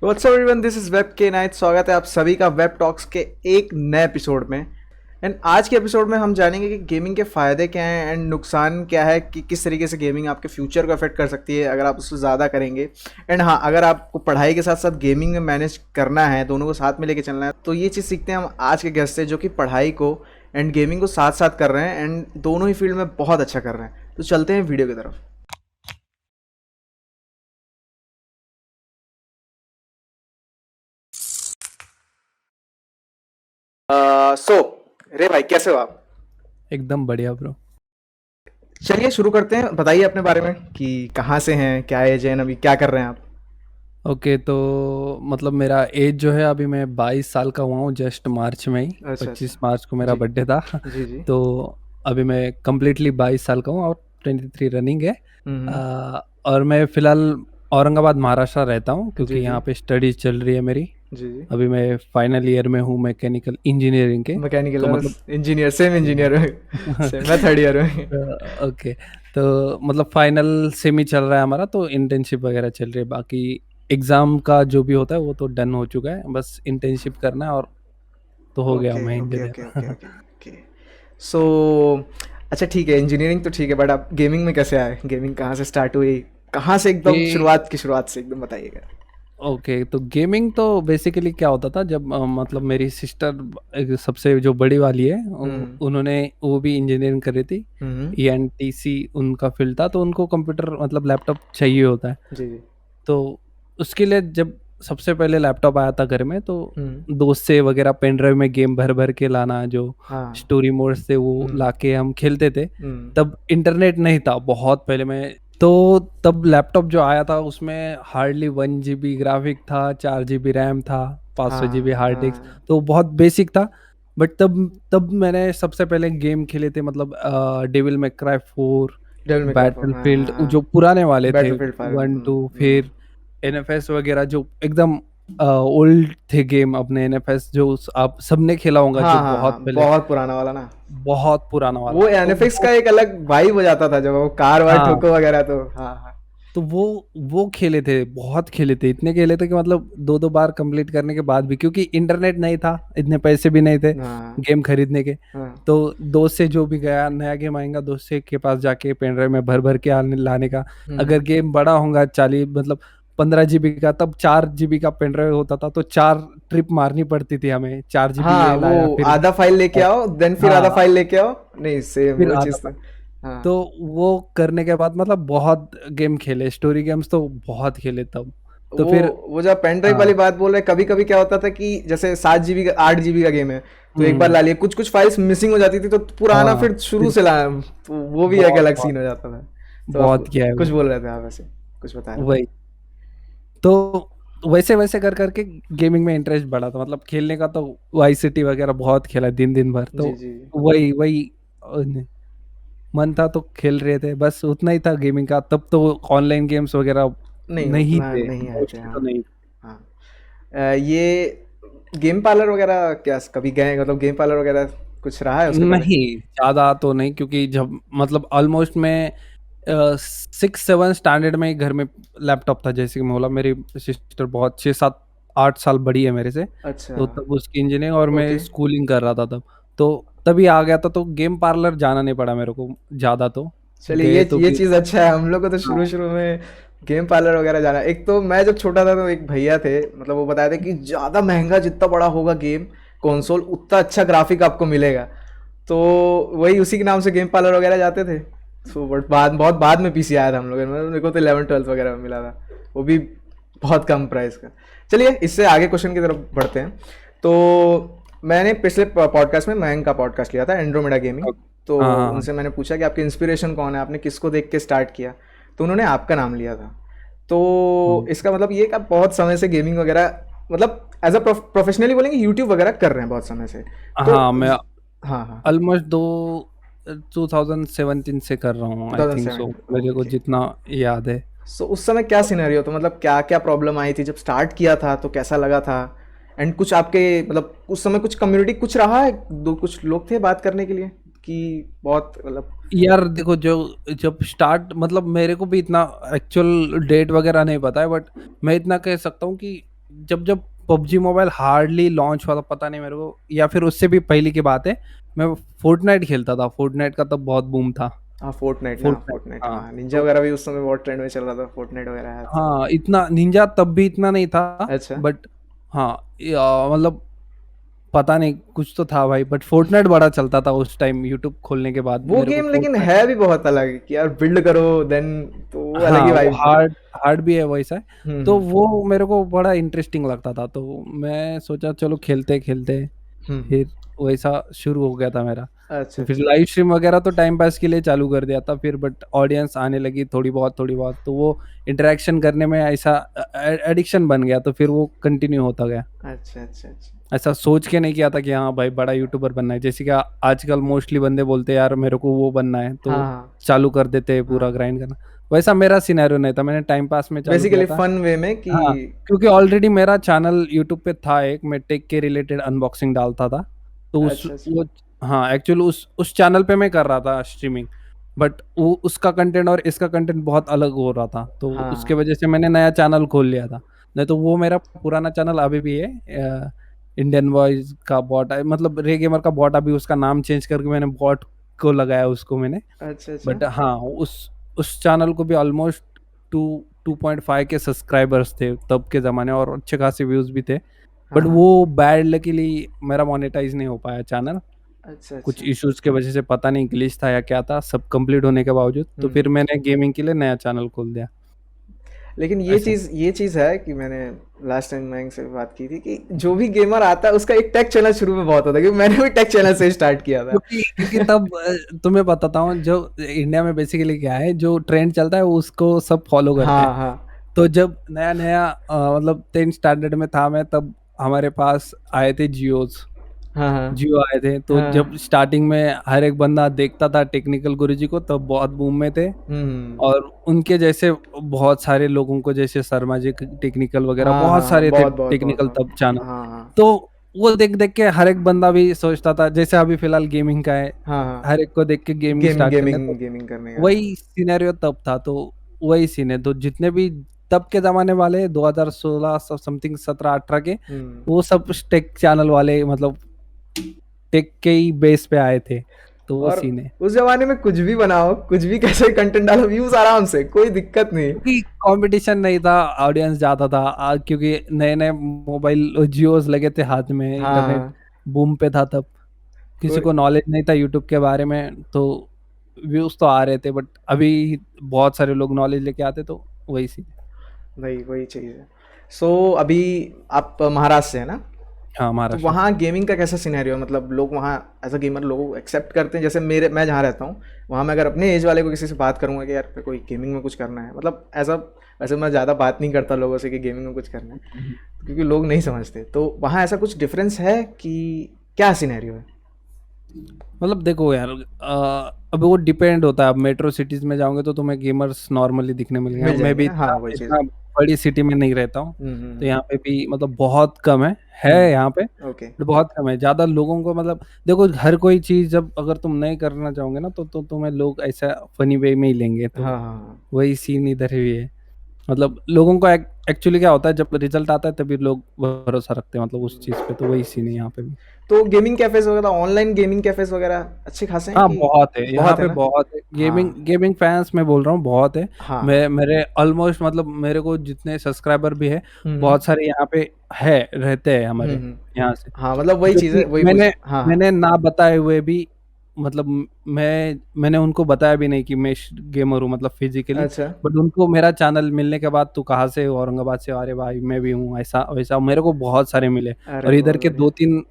What's up everyone, this is web के night. स्वागत है आप सभी का वेब टॉक्स के एक नए एपिसोड में। एंड आज के एपिसोड में हम जानेंगे कि गेमिंग के फ़ायदे क्या हैं एंड नुकसान क्या है, कि किस तरीके से गेमिंग आपके फ्यूचर को अफेक्ट कर सकती है अगर आप उससे ज़्यादा करेंगे। एंड हाँ, अगर आपको पढ़ाई के साथ साथ गेमिंग में मैनेज करना है, दोनों को साथ में लेके चलना है, तो ये चीज़ सीखते हैं हम आज के गेस्ट से, जो कि पढ़ाई को एंड गेमिंग को साथ साथ कर रहे हैं एंड दोनों ही फील्ड में बहुत अच्छा कर रहे हैं। तो चलते हैं वीडियो की तरफ। सो रे भाई, कैसे हो आप? एकदम बढ़िया ब्रो। चलिए शुरू करते हैं। बताइए अपने बारे में कि कहाँ से हैं, क्या एज है, अभी क्या कर रहे हैं आप? ओके, तो मतलब मेरा एज जो है, अभी मैं 22 साल का हुआ हूँ जस्ट मार्च में ही। अच्छा अच्छा। 25 मार्च को मेरा जी बर्थडे था। जी जी। तो अभी मैं कम्प्लीटली 22 साल का हूँ और 23 रनिंग है। हम्म। और मैं फिलहाल औरंगाबाद महाराष्ट्र रहता हूँ, जी क्योंकि जी यहाँ पे स्टडीज चल रही है मेरी। जी जी। अभी मैं फाइनल ईयर में हूँ मैकेनिकल इंजीनियरिंग के। मैकेनिकल तो और मतलब इंजीनियर, सेम इंजीनियर में। सेम, मैं थर्ड ईयर में। ओके, तो मतलब फाइनल सेमी चल रहा है हमारा, तो इंटर्नशिप वगैरह चल रही है। बाकी एग्जाम का जो भी होता है वो तो डन हो चुका है, बस इंटर्नशिप करना है और तो हो गया ओके मैं okay okay okay engineer. Okay okay. So अच्छा ठीक है, इंजीनियरिंग तो ठीक है, बट आप गेमिंग में कैसे आए? गेमिंग कहाँ से स्टार्ट हुई? कहाँ से एकदम ये शुरुआत की शुरुआत से एकदम बताइएगा। ओके, तो गेमिंग तो बेसिकली क्या होता था, जब मतलब मेरी सिस्टर सबसे जो बड़ी वाली है, हम्म उन्होंने वो भी इंजीनियरिंग कर रही थी। हम्म। ENTC उनका फील्ड था, तो उनको कंप्यूटर मतलब लैपटॉप चाहिए होता है। जी जी। तो उसके लिए जब सबसे पहले लैपटॉप आया था घर में, तो हम्म। दोस्त से वगैरह पेन ड्राइव में गेम भर भर के लाना, जो हाँ। स्टोरी मोड्स थे वो हम्म लाके हम खेलते थे। हम्म। तब इंटरनेट नहीं था, बहुत पहले में। तो तब लैपटॉप जो आया था उसमें हार्डली 1 GB ग्राफिक था, 4 GB रैम था, 500 GB हाँ हार्ड डिस्क। हाँ तो बहुत बेसिक था। बट तब तब मैंने सबसे पहले गेम खेले थे, मतलब devil Mac cry 4, Devil May Cry 4, हाँ बैटलफील्ड हाँ जो पुराने वाले थे, बैटलफील्ड 5। 1 2, फिर NFS वगैरह जो एकदम ओल्ड थे गेम। अपने NFS जो आप सबने खेला होगा, हाँ जो हाँ बहुत हाँ, पहले, बहुत पुराना वाला ना। बहुत पुराना वाला। वो तो एनएफएक्स का वो, एक अलग वाइब हो जाता था जब वो कार वार हाँ, ठोको वगैरह, तो हाँ हाँ। तो वो खेले थे, बहुत खेले थे, इतने खेले थे कि मतलब दो दो बार कंप्लीट करने के बाद भी, क्योंकि इंटरनेट नहीं था, इतने पैसे भी नहीं थे हाँ गेम खरीदने के। हाँ। तो दोस्त से जो भी गया, नया गेम आएगा, दोस्त से के पास जाके पेन ड्राइव में भर भर के आने लाने का। अगर हम्म। गेम बड़ा होगा, 40 मतलब 15 GB का, तब 4 GB का पेन ड्राइव होता था, तो 4 ट्रिप मारनी पड़ती थी हमें। 4 GB हाँ, ये वो लाया, फिर आधा फाइल लेके आओ, देन फिर आधा हाँ, फाइल लेके आओ। नहीं, सेम फिर वो आधा चीज़ तो। पार्ट। हाँ। तो वो करने के बाद मतलब बहुत गेम खेले, स्टोरी गेम्स तो बहुत खेले तब। तो वो फिर वो जो पेन ड्राइव हाँ, वाली बात बोल रहे हैं, कभी कभी क्या होता था कि जैसे 7 जीबी का 8 जीबी का गेम है, तो एक बार हम्म, ला लिए, कुछ कुछ फाइल्स मिसिंग हो जाती थी, तो पुराना हाँ, फिर शुरू फिर से लाया, तो वो भी एक बहुत अलग बहुत सीन हो जाता था। तो आप बहुत किया है कुछ वो। बोल रहे थे, आप ऐसे कुछ बता रहे थे। वही, तो वैसे वैसे कर करके गेमिंग में इंटरेस्ट बढ़ा था, मतलब खेलने का तो वाई सिटी वगैरह बहुत खेला, दिन दिन भर। तो जी जी। वही वही मन था तो खेल रहे थे, बस उतना ही था गेमिंग का। तब तो ऑनलाइन गेम्स वगैरह नहीं, नहीं उतना थे, नहीं आए थे, मोस्टली तो हाँ नहीं। हाँ। ये गेम पार्लर वगैरह क्या कभी गए, मतलब गेम पार्लर वगैरह कुछ रहा है उसके पहले? नहीं, ज़्यादा तो नहीं, क्योंकि जब मतलब ऑलमोस्ट मैं 6 7 स्टैंडर्ड में ही घर में लैपटॉप था। जैसे कि मैं बोला, मेरी सिस्टर बहुत 6 7 8 साल बड़ी है मेरे से। अच्छा। तो तब उसकी इंजीनियरिंग और मैं ओके। स्कूलिंग कर रहा था तब। तो तभी आ गया था, तो गेम पार्लर जाना नहीं पड़ा मेरे को ज़्यादा। तो चलिए, गए तो ये फिर चीज़ अच्छा है। हम लोग को तो हाँ, शुरू शुरू में गेम पार्लर वगैरह जाना, एक तो मैं जब छोटा था तो एक भैया थे, मतलब वो बताए थे कि ज़्यादा महंगा जितना बड़ा होगा गेम कंसोल, उतना अच्छा ग्राफिक आपको मिलेगा। तो वही उसी के नाम से गेम पार्लर वगैरह जाते थे। तो बट बहुत बाद में पीसी आया था हम लोग, मतलब मेरे को तो 11 12 वगैरह में मिला था, वो भी बहुत कम प्राइस का। चलिए इससे आगे क्वेश्चन की तरफ बढ़ते हैं। तो मैंने पिछले पॉडकास्ट में मयंक का पॉडकास्ट लिया था, एंड्रोमेडा गेमिंग। ओके, तो हाँ, हाँ, हाँ। उनसे मैंने पूछा कि आपके इंस्पिरेशन कौन है, आपने किसको देख के स्टार्ट किया? तो उन्होंने आपका नाम लिया था। तो हम्म। इसका मतलब ये कि आप बहुत समय से गेमिंग वगैरह, मतलब एज अ प्रोफेशनली बोलेंगे, यूट्यूब वगैरह कर रहे हैं बहुत समय से। तो हाँ, मैं हाँ हाँ। ऑलमोस्ट दो 2017 से कर रहा हूँ, आई थिंक सो, 2017, मेरे को ओके। जितना याद है। सो उस समय क्या सिनेरियो था, मतलब क्या क्या प्रॉब्लम आई थी जब स्टार्ट किया था, तो कैसा लगा था? एंड कुछ आपके, मतलब उस समय कुछ कम्युनिटी कुछ रहा है, दो कुछ लोग थे बात करने के लिए, कि बहुत मतलब। यार देखो, जो जब स्टार्ट, मतलब मेरे को भी इतना एक्चुअल डेट वगैरह नहीं पता है, बट मैं इतना कह सकता हूँ कि जब जब पबजी मोबाइल हार्डली लॉन्च हुआ था, पता नहीं मेरे को, या फिर उससे भी पहले की बात है, मैं फोर्टनाइट खेलता था। फोर्टनाइट का तब बहुत बूम था। हाँ फोर्टनाइट ना, फोर्टनाइट, फोर्टनाइट हाँ। हाँ, निंजा तो वगैरह भी उस समय बहुत ट्रेंड में चल रहा था, फोर्टनाइट वगैरह आया था। हाँ, इतना निंजा तब भी इतना नहीं था, अच्छा। बट हाँ, मतलब पता नहीं, कुछ तो था भाई, बट फोर्टनाइट बड़ा चलता था उस टाइम। यूट्यूब खोलने के बाद वो मेरे को गेम लेकिन फोर्टनाइट, है भी बहुत अलग कि यार बिल्ड करो देन, तो वो अलग हाँ, ही वो वाइब है। हार्ड हार्ड भी है वैसा है। तो हम्म। वो मेरे को बड़ा इंटरेस्टिंग लगता था, तो मैं सोचा चलो खेलते खेलते, हम्म। फिर वैसा शुरू हो गया था मेरा। अच्छा तो फिर अच्छा। लाइव स्ट्रीम वगैरह तो टाइम पास के लिए चालू कर दिया था, फिर बट ऑडियंस आने लगी थोड़ी बहुत, तो वो इंटरेक्शन करने में ऐसा एडिक्शन बन गया, तो फिर वो कंटिन्यू होता गया। अच्छा अच्छा अच्छा। ऐसा सोच के नहीं किया था कि हाँ भाई बड़ा यूट्यूबर बनना है, जैसे कि आजकल मोस्टली बंदे बोलते हैं यार मेरे को वो बनना है, हाँ तो हाँ चालू कर देते हैं हाँ पूरा हाँ। ग्राइंड करना। वैसा मेरा सिनेरियो नहीं था, मैंने टाइम पास में चालू किया बेसिकली था। फन वे में कि। हाँ, क्योंकि ऑलरेडी मेरा चैनल यूट्यूब पे था एक, मैं टेक के रिलेटेड अनबॉक्सिंग डालता था। तो उस अच्छा अच्छा। वो हाँ, एक्चुअली उस चैनल पे मैं कर रहा था स्ट्रीमिंग, बट वो उसका कंटेंट और इसका कंटेंट बहुत अलग हो रहा था, तो हाँ उसके हाँ। वजह से मैंने नया चैनल खोल लिया था। नहीं तो वो मेरा पुराना चैनल अभी भी है, इंडियन वॉइस का बॉट है, मतलब रे गेमर का बॉट, अभी उसका नाम चेंज करके मैंने बॉट को लगाया उसको मैंने। अच्छा अच्छा। बट हाँ, उस चैनल को भी ऑलमोस्ट 2.5 के सब्सक्राइबर्स थे तब के ज़माने, और अच्छे खासे व्यूज़ भी थे। हाँ बट हाँ। वो बैड लकीली मेरा मोनेटाइज नहीं हो पाया चैनल, अच्छा कुछ अच्छा। इश्यूज़ के वजह से, पता नहीं ग्लिच था या क्या था, सब कंप्लीट होने के बावजूद। तो फिर हम्म। मैंने गेमिंग के लिए नया चैनल खोल दिया, लेकिन ऐसा। ये चीज़ है कि मैंने लास्ट टाइम मयंक से बात की थी कि जो भी गेमर आता है उसका एक टेक चैनल शुरू में बहुत होता है, क्योंकि मैंने भी टेक चैनल से स्टार्ट किया था। क्योंकि तब तुम्हें बताता हूँ, जो इंडिया में बेसिकली क्या है, जो ट्रेंड चलता है वो उसको सब फॉलो करते हैं। हाँ हाँ तो जब नया-नया मतलब 10th स्टैंडर्ड में था मैं, तब हमारे पास आए थे हाँ हाँ जियो आए थे। तो जब हाँ। स्टार्टिंग में हर एक बंदा देखता था टेक्निकल गुरुजी को, तब बहुत बूम में थे। हम्म। और उनके जैसे बहुत सारे लोगों को, जैसे शर्मा जी टेक्निकल वगैरह हाँ बहुत हाँ हाँ, सारे थे बहुत बहुत बहुत टेक्निकल बहुत। तब चैनल। हाँ हाँ तो वो देख-देख के हर एक बंदा भी सोचता था, जैसे अभी फिलहाल गेमिंग का है, हाँ हाँ। हर एक को देख के गेमिंग गेमिंग स्टार्ट करने, तो गेमिंग गेमिंग करने का। वही सिनेरियो तब था। तो वही सीन है, तो जितने भी तब के ज़माने वाले 2016 समथिंग 17-18 के, हम्म। वो सब टेक चैनल वाले, मतलब टेक के ही बेस पे आए थे, तो वो और सीन है। उस जमाने में कुछ भी बनाओ, कुछ भी कैसे कंटेंट डालो, व्यूज आराम से, कोई दिक्कत नहीं। क्योंकि कंपटीशन नहीं था, ऑडियंस ज़्यादा था। क्योंकि नए-नए मोबाइल जियोज़ लगे थे हाथ में, हाँ इंटरनेट हाँ। बूम पे था तब। किसी कोई। को नॉलेज नहीं था यूट्यूब के बारे में, तो व्यूज़ तो आ रहे थे, बट अभी बहुत सारे लोग नॉलेज लेके आते, तो वही सीन है। वही वही चीज़ है। सो अभी आप महाराष्ट्र से है ना? हाँ, तो महाराष्ट्र से। वहाँ गेमिंग का कैसा सिनेरियो है, मतलब लोग वहाँ एज अ गेमर लोगों को एक्सेप्ट करते हैं? जैसे मैं जहाँ रहता हूँ, वहाँ मैं अगर अपने एज वाले को किसी से बात करूँगा कि यार मेरे को गेमिंग में कुछ करना है, मतलब ऐसा, वैसे मैं ज़्यादा बात नहीं करता लोगों से कि गेमिंग में कुछ करना है, हुँ। क्योंकि लोग नहीं समझते। तो वहाँ ऐसा कुछ डिफरेंस है कि क्या सिनेरियो है? मतलब देखो यार, अब वो डिपेंड होता है। अब मेट्रो सिटीज़ में जाओगे तो तुम्हें गेमर्स नॉर्मली दिखने मिलेंगे। अब मिल मैं जाएंगे भी ना, हाँ इतना वही चीज़। इतना बड़ी सिटी में नहीं रहता हूँ, तो हम्म। यहाँ पे भी मतलब बहुत कम है यहाँ पे, ओके। बट बहुत कम है। ज़्यादा लोगों को, मतलब देखो, हर कोई चीज़ जब अगर तुम नहीं करना चाहोगे ना, तो तुम्हें लोग ऐसा फ़नी वे में ही लेंगे, हाँ तो हाँ हाँ। वही सीन इधर भी है। मतलब लोगों को एक्चुअली क्या होता है, जब रिज़ल्ट आता है तभी लोग भरोसा रखते हैं, मतलब उस चीज़ पे, तो वही सीन है यहाँ पे भी। तो गेमिंग कैफेज वगैरह, ऑनलाइन गेमिंग कैफेज वगैरह अच्छे खासे हैं हाँ, कि? बहुत है, यहाँ बहुत है पे ना? बहुत है। गेमिंग हाँ गेमिंग फैन्स मैं बोल रहा हूँ, बहुत है। हाँ। मेरे ऑलमोस्ट, मतलब मेरे को जितने सब्सक्राइबर भी है, हम्म बहुत सारे यहाँ पे रहते हैं हमारे हम्म। यहाँ से। हाँ मतलब वही जो चीज़ है, कि वही पूछ। मैंने हाँ हाँ। मैंने ना बताए हुए भी, मतलब मैंने उनको बताया भी नहीं कि मैं गेमर हूँ, मतलब फिज़िकली। अच्छा। बट उनको मेरा चैनल मिलने के बाद, "तू कहाँ से हो?" "औरंगाबाद से।" "अरे भाई, मैं भी हूँ।" ऐसा-वैसा मेरे को बहुत सारे मिले, अरे और इधर बहुत के बढ़िया। 2-3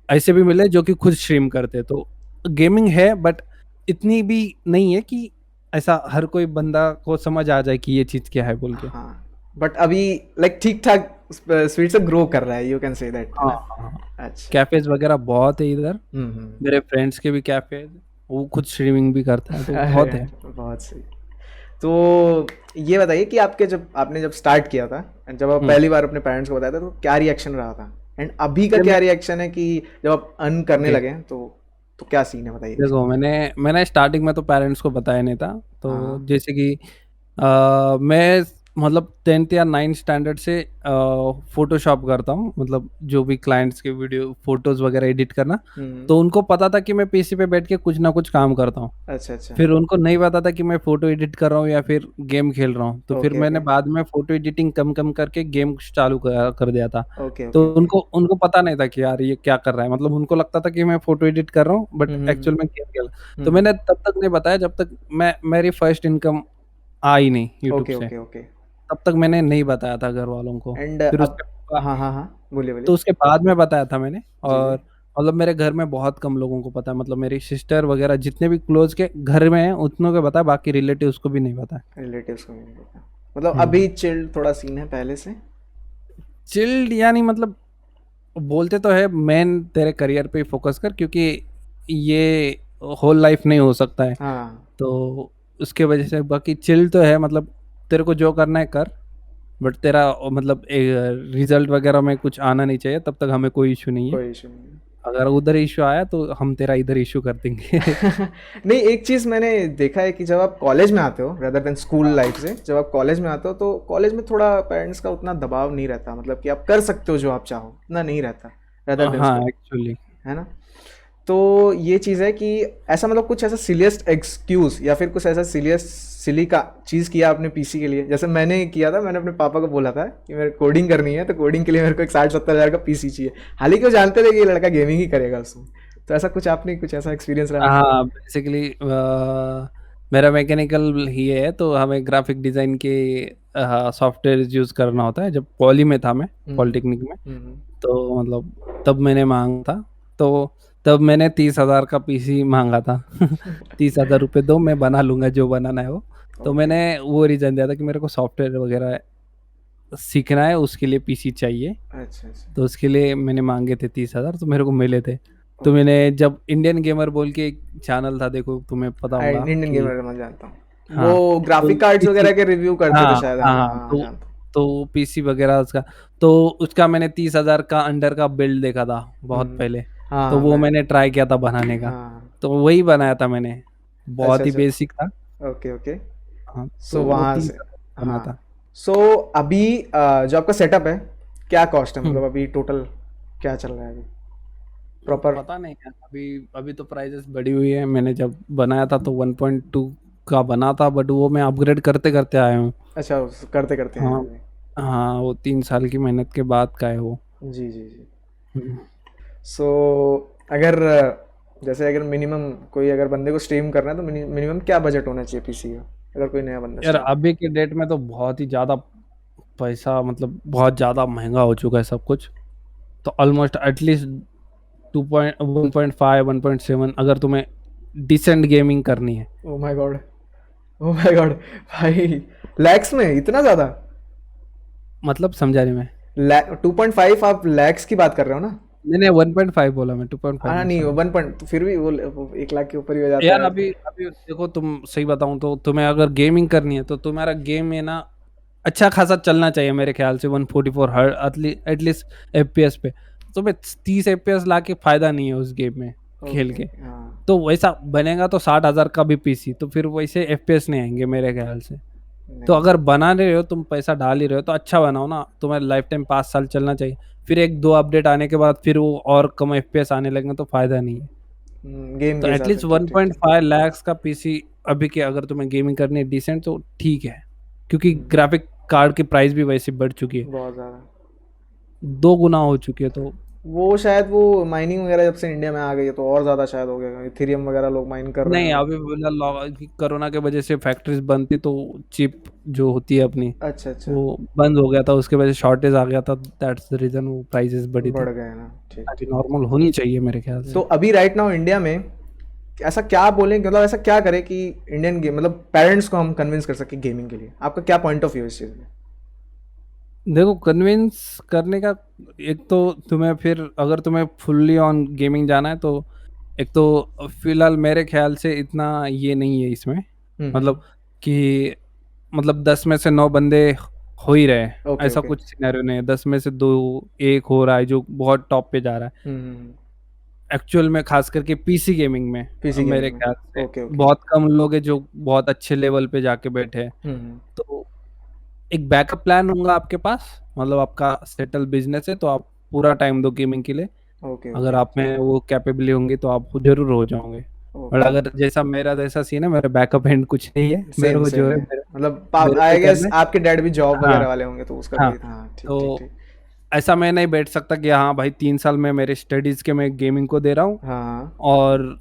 ऐसे भी मिले जो कि खुद स्ट्रीम करते हैं। तो गेमिंग है, बट इतनी भी नहीं है कि ऐसा हर कोई बंदा को समझ आ जाए कि ये चीज़ क्या है बोल के। हाँ बट अभी लाइक ठीक ठाक स्पीड से ग्रो कर रहा है, यू कैन से दैट, है हाँ, ना? हाँ, हाँ। अच्छा। कैफ़ेज़ वगैरह बहुत है इधर। हम्म। मेरे फ्रेंड्स के भी कैफ़े हैं, वो खुद स्ट्रीमिंग भी करता है, तो अरे बहुत है। यार बहुत सही। तो ये बताइए कि आपने जब स्टार्ट किया था एंड जब आप हुँ। पहली बार अपने पेरेंट्स को बताया था, तो क्या रिएक्शन रहा था? एंड अभी का अरे क्या मैं रिएक्शन है कि जब आप अर्न करने ओके, लगे हैं, तो क्या सीन है बताइए देखो, इसका? मैंने स्टार्टिंग में तो पेरेंट्स को बताया नहीं था। तो हाँ जैसे कि मैं मतलब 10th या 9th स्टैंडर्ड से फोटोशॉप करता हूँ, मतलब जो भी क्लाइंट्स के वीडियो फोटोज वगैरह एडिट करना। हम्म। तो उनको पता था कि मैं पीसी पे बैठ के कुछ ना कुछ काम करता हूँ। अच्छा अच्छा। फिर उनको नहीं पता था कि मैं फोटो एडिट कर रहा हूँ या फिर गेम खेल रहा हूँ। तो फिर ओके मैंने ओके बाद में फोटो एडिटिंग कम कम करके गेम चालू कर दिया था। ओके तो ओके ओके। उनको उनको पता नहीं था कि यार ये क्या कर रहा है, मतलब उनको लगता था कि मैं फोटो एडिट कर रहा हूँ बट हम्म। एक्चुअल में गेम खेल। तो हम्म। मैंने तब तक नहीं बताया जब तक मैं मेरी फर्स्ट इनकम आई नहीं यूट्यूब ओके से, ओके ओके। तब तक मैंने नहीं बताया था घर वालों को। एंड फिर अब, उसके बा हाँ हाँ हाँ, बोलिए तो बोलिए। उसके बाद में बताया था मैंने। जी जी। और मतलब मेरे घर में बहुत कम लोगों को पता है, मतलब मेरी सिस्टर वगैरह जितने भी क्लोज के घर में हैं उतनों को पता है, बाकी रिलेटिव्स को भी नहीं पता है। रिलेटिव्स को भी नहीं पता, मतलब हुँ। अभी चिल्ड थोड़ा सीन है पहले से। चिल्ड यानी मतलब बोलते तो है मेन तेरे करियर पे ही फ़ोकस कर, क्योंकि ये होल लाइफ़ नहीं हो सकता है। हाँ। तो उसके वजह से बाकी चिल तो है, मतलब तेरे को जो करना है कर, बट तेरा मतलब रिज़ल्ट वगैरह में कुछ आना नहीं चाहिए, तब तक हमें कोई इश्यू नहीं है। कोई इशू नहीं है। अगर उधर इश्यू आया तो हम तेरा इधर इश्यू कर देंगे। नहीं, एक चीज मैंने देखा है कि जब आप कॉलेज में आते हो रेदर देन स्कूल हाँ, लाइफ से, जब आप कॉलेज में आते हो तो कॉलेज में थोड़ा पेरेंट्स का उतना दबाव नहीं रहता, मतलब कि आप कर सकते हो जो आप चाहो, उतना नहीं रहता रेदर देन हाँ, स्कूल, एक्चुअली है ना। तो ये चीज़ है कि ऐसा मतलब कुछ ऐसा सिलियस एक्सक्यूज या फिर कुछ ऐसा सिलियस सिली का चीज़ किया आपने पीसी के लिए, जैसे मैंने किया था, मैंने अपने पापा को बोला था कि मेरे कोडिंग करनी है, तो कोडिंग के लिए मेरे को एक 60-70 हज़ार का पीसी चाहिए, हालांकि वो जानते थे कि ये लड़का गेमिंग ही करेगा उसमें। तो ऐसा कुछ आपने कुछ ऐसा एक्सपीरियंस रहा आपका? हाँ, बेसिकली मेरा मैकेनिकल ही है, तो हमें ग्राफिक डिज़ाइन के सॉफ्टवेयर यूज़ करना होता है। जब पॉली में था मैं, हम्म पॉलिटेक्निक में, हम्म। तो मतलब तब मैंने माँगा था। तो तब मैंने 30,000 का पीसी माँगा था। 30,000 रुपए दो, मैं बना लूँगा जो बनाना है वो। तो ओके। मैंने वो रीज़न दिया था कि मेरे को सॉफ्टवेयर वगैरह सीखना है, उसके लिए पीसी चाहिए। अच्छा अच्छा। तो उसके लिए मैंने माँगे थे 30,000, तो मेरे को मिले थे। तो ओके। मैंने जब इंडियन गेमर बोल के एक चैनल था, देखो तुम्हें पता होगा इंडियन कि गेमर मैं जानता हूँ, वो हाँ, तो ग्राफिक कार्ड्स पीसी वगैरह के रिव्यू करते थे हाँ, शायद, हाँ, हाँ हाँ, हाँ हाँ, तो जानता हूँ। पीसी वगैरह उसका, तो उसका मैंने 30,000 का अंडर का बिल्ड देखा था बहुत हम्म। पहले। हाँ तो हाँ, वो मैं, मैंने ट्राई किया था बनाने का, हाँ। तो वही बनाया था मैंने। अच्छा बहुत ही अच्छा। बेसिक था। Okay okay. हाँ, सो तो वो वहाँ से, 30,000 का बना हाँ। था। सो अभी जो आपका सेटअप है, क्या कॉस्ट है, हुँ। मतलब अभी टोटल क्या चल रहा है अभी प्रॉपर? पता नहीं यार, अभी अभी तो प्राइसेस बढ़ी हुई है। मैंने जब बनाया था तो 1.2 का बना था, बट वो मैं अपग्रेड करते-करते आया हूँ। अच्छा, करते करते हैं हाँ, अभी। हाँ, वो 3 साल की मेहनत के बाद का है वो। जी जी जी। हुँ। सो अगर जैसे अगर मिनिमम कोई अगर बंदे को स्ट्रीम करना है तो मिनिमम क्या बजट होना चाहिए पीसी का, अगर कोई नया बंदा यार स्ट्रीम? अभी के डेट में तो बहुत ही ज़्यादा पैसा, मतलब बहुत ज़्यादा महँगा हो चुका है सब कुछ। तो ऑलमोस्ट एटलीस्ट 2 पॉइंट 1.5 1.7 अगर तुम्हें डिसेंट गेमिंग करनी है। Oh my God, oh my God भाई, लैक्स में इतना ज़्यादा? मतलब समझा नहीं मैं। 2.5 आप लैक्स की बात कर रहे हो ना? मैंने 1.5 बोला, मैं 2.5 हाँ नहीं, नहीं, वो सॉरी। 1 पॉइंट तो फिर भी वो 1 लाख के ऊपर ही हो जाता यार है अभी अभी देखो, तुम सही बताऊँ तो तुम्हें अगर गेमिंग करनी है तो तुम्हारा गेम में ना अच्छा खासा चलना चाहिए मेरे ख्याल से, 144 हर्ट एटलीस्ट एफपीएस पे। तो तुम्हें 30 एफपीएस लाके फायदा नहीं है उस गेम में खेल ओके के। ओके, हाँ। तो वैसा बनेगा तो 60,000 का भी पीसी, तो फिर वैसे एफपीएस नहीं आएंगे मेरे ख्याल से। तो नहीं। अगर बना रहे हो, तुम पैसा डाल ही रहे हो, तो अच्छा बनाओ ना, तुम्हारा लाइफ टाइम 5 साल चलना चाहिए। फिर एक दो अपडेट आने के बाद फिर वो और कम एफपीएस आने लगेंगे तो फायदा नहीं है। गेम तो के हिसाब से, एटलीस्ट ठीक ठीक ठीक। 1.5 लाख का पीसी अभी के, अगर तुम्हें गेमिंग करनी है डिसेंट, तो ठीक है, क्योंकि ग्राफिक कार्ड की प्राइस भी वैसे बढ़ चुकी है, बहुत ज़्यादा। 2 गुना हो चुकी है। तो वो शायद वो माइनिंग वगैरह जब से इंडिया में आ गई है तो और ज़्यादा शायद हो गया, इथेरियम वगैरह लोग माइन कर रहे नहीं, हैं। अभी कोरोना के वजह से फैक्ट्रीज बंद थी, तो चिप जो होती है अपनी, अच्छा अच्छा। वो बंद हो गया था, उसके वजह से शॉर्टेज आ गया था, दैट्स द रीजन वो प्राइसेस बढ़ी थी। बढ़ गए ना, ठीक अभी ठीक। नॉर्मल होनी चाहिए मेरे ख्याल तो से। अभी राइट नाउ इंडिया में ऐसा क्या बोलें, मतलब ऐसा क्या करें कि इंडियन गेम मतलब पेरेंट्स को हम कन्विंस कर सके गेमिंग के लिए, आपका क्या पॉइंट ऑफ व्यू है इस चीज़ में? देखो, कन्विंस करने का, एक तो तुम्हें फिर अगर तुम्हें फुल्ली ऑन गेमिंग जाना है तो एक तो फिलहाल मेरे ख्याल से इतना ये नहीं है इसमें, हम्म। मतलब कि मतलब 10 में से 9 बंदे हो ही रहे हैं, ओके ऐसा ओके। कुछ सिनेरियो नहीं है। 10 में से 2 1 हो रहा है जो बहुत टॉप पे जा रहा है। हम्म। एक्चुअल में खास करके पीसी गेमिंग में पीसी मेरे गेमिंग में। ख्याल से ओके ओके। बहुत कम लोग हैं जो बहुत अच्छे लेवल पे जाके बैठे हैं। हम्म। तो एक बैकअप प्लान होगा आपके पास, मतलब आपका सेटल बिजनेस है तो आप पूरा टाइम दो गेमिंग के लिए। ओके, अगर ओके, आप में वो कैपेबल होंगे तो आप जरूर हो जाओगे। और ओके। अगर जैसा मेरा जैसा सीन है, मेरा बैकअप एंड कुछ नहीं है, मेरे सेम को जो सेम है है। मेरे मतलब मेरे को ही आई गेस करना है। आपके डैड भी जॉब हाँ, वगैरह वाले होंगे तो उसका हाँ। भी, हाँ, ठीक, ठीक, तो ठीक। ऐसा मैं नहीं बैठ सकता कि हाँ भाई 3 साल में मेरे स्टडीज के मैं गेमिंग को दे रहा हूँ, हाँ, हाँ। और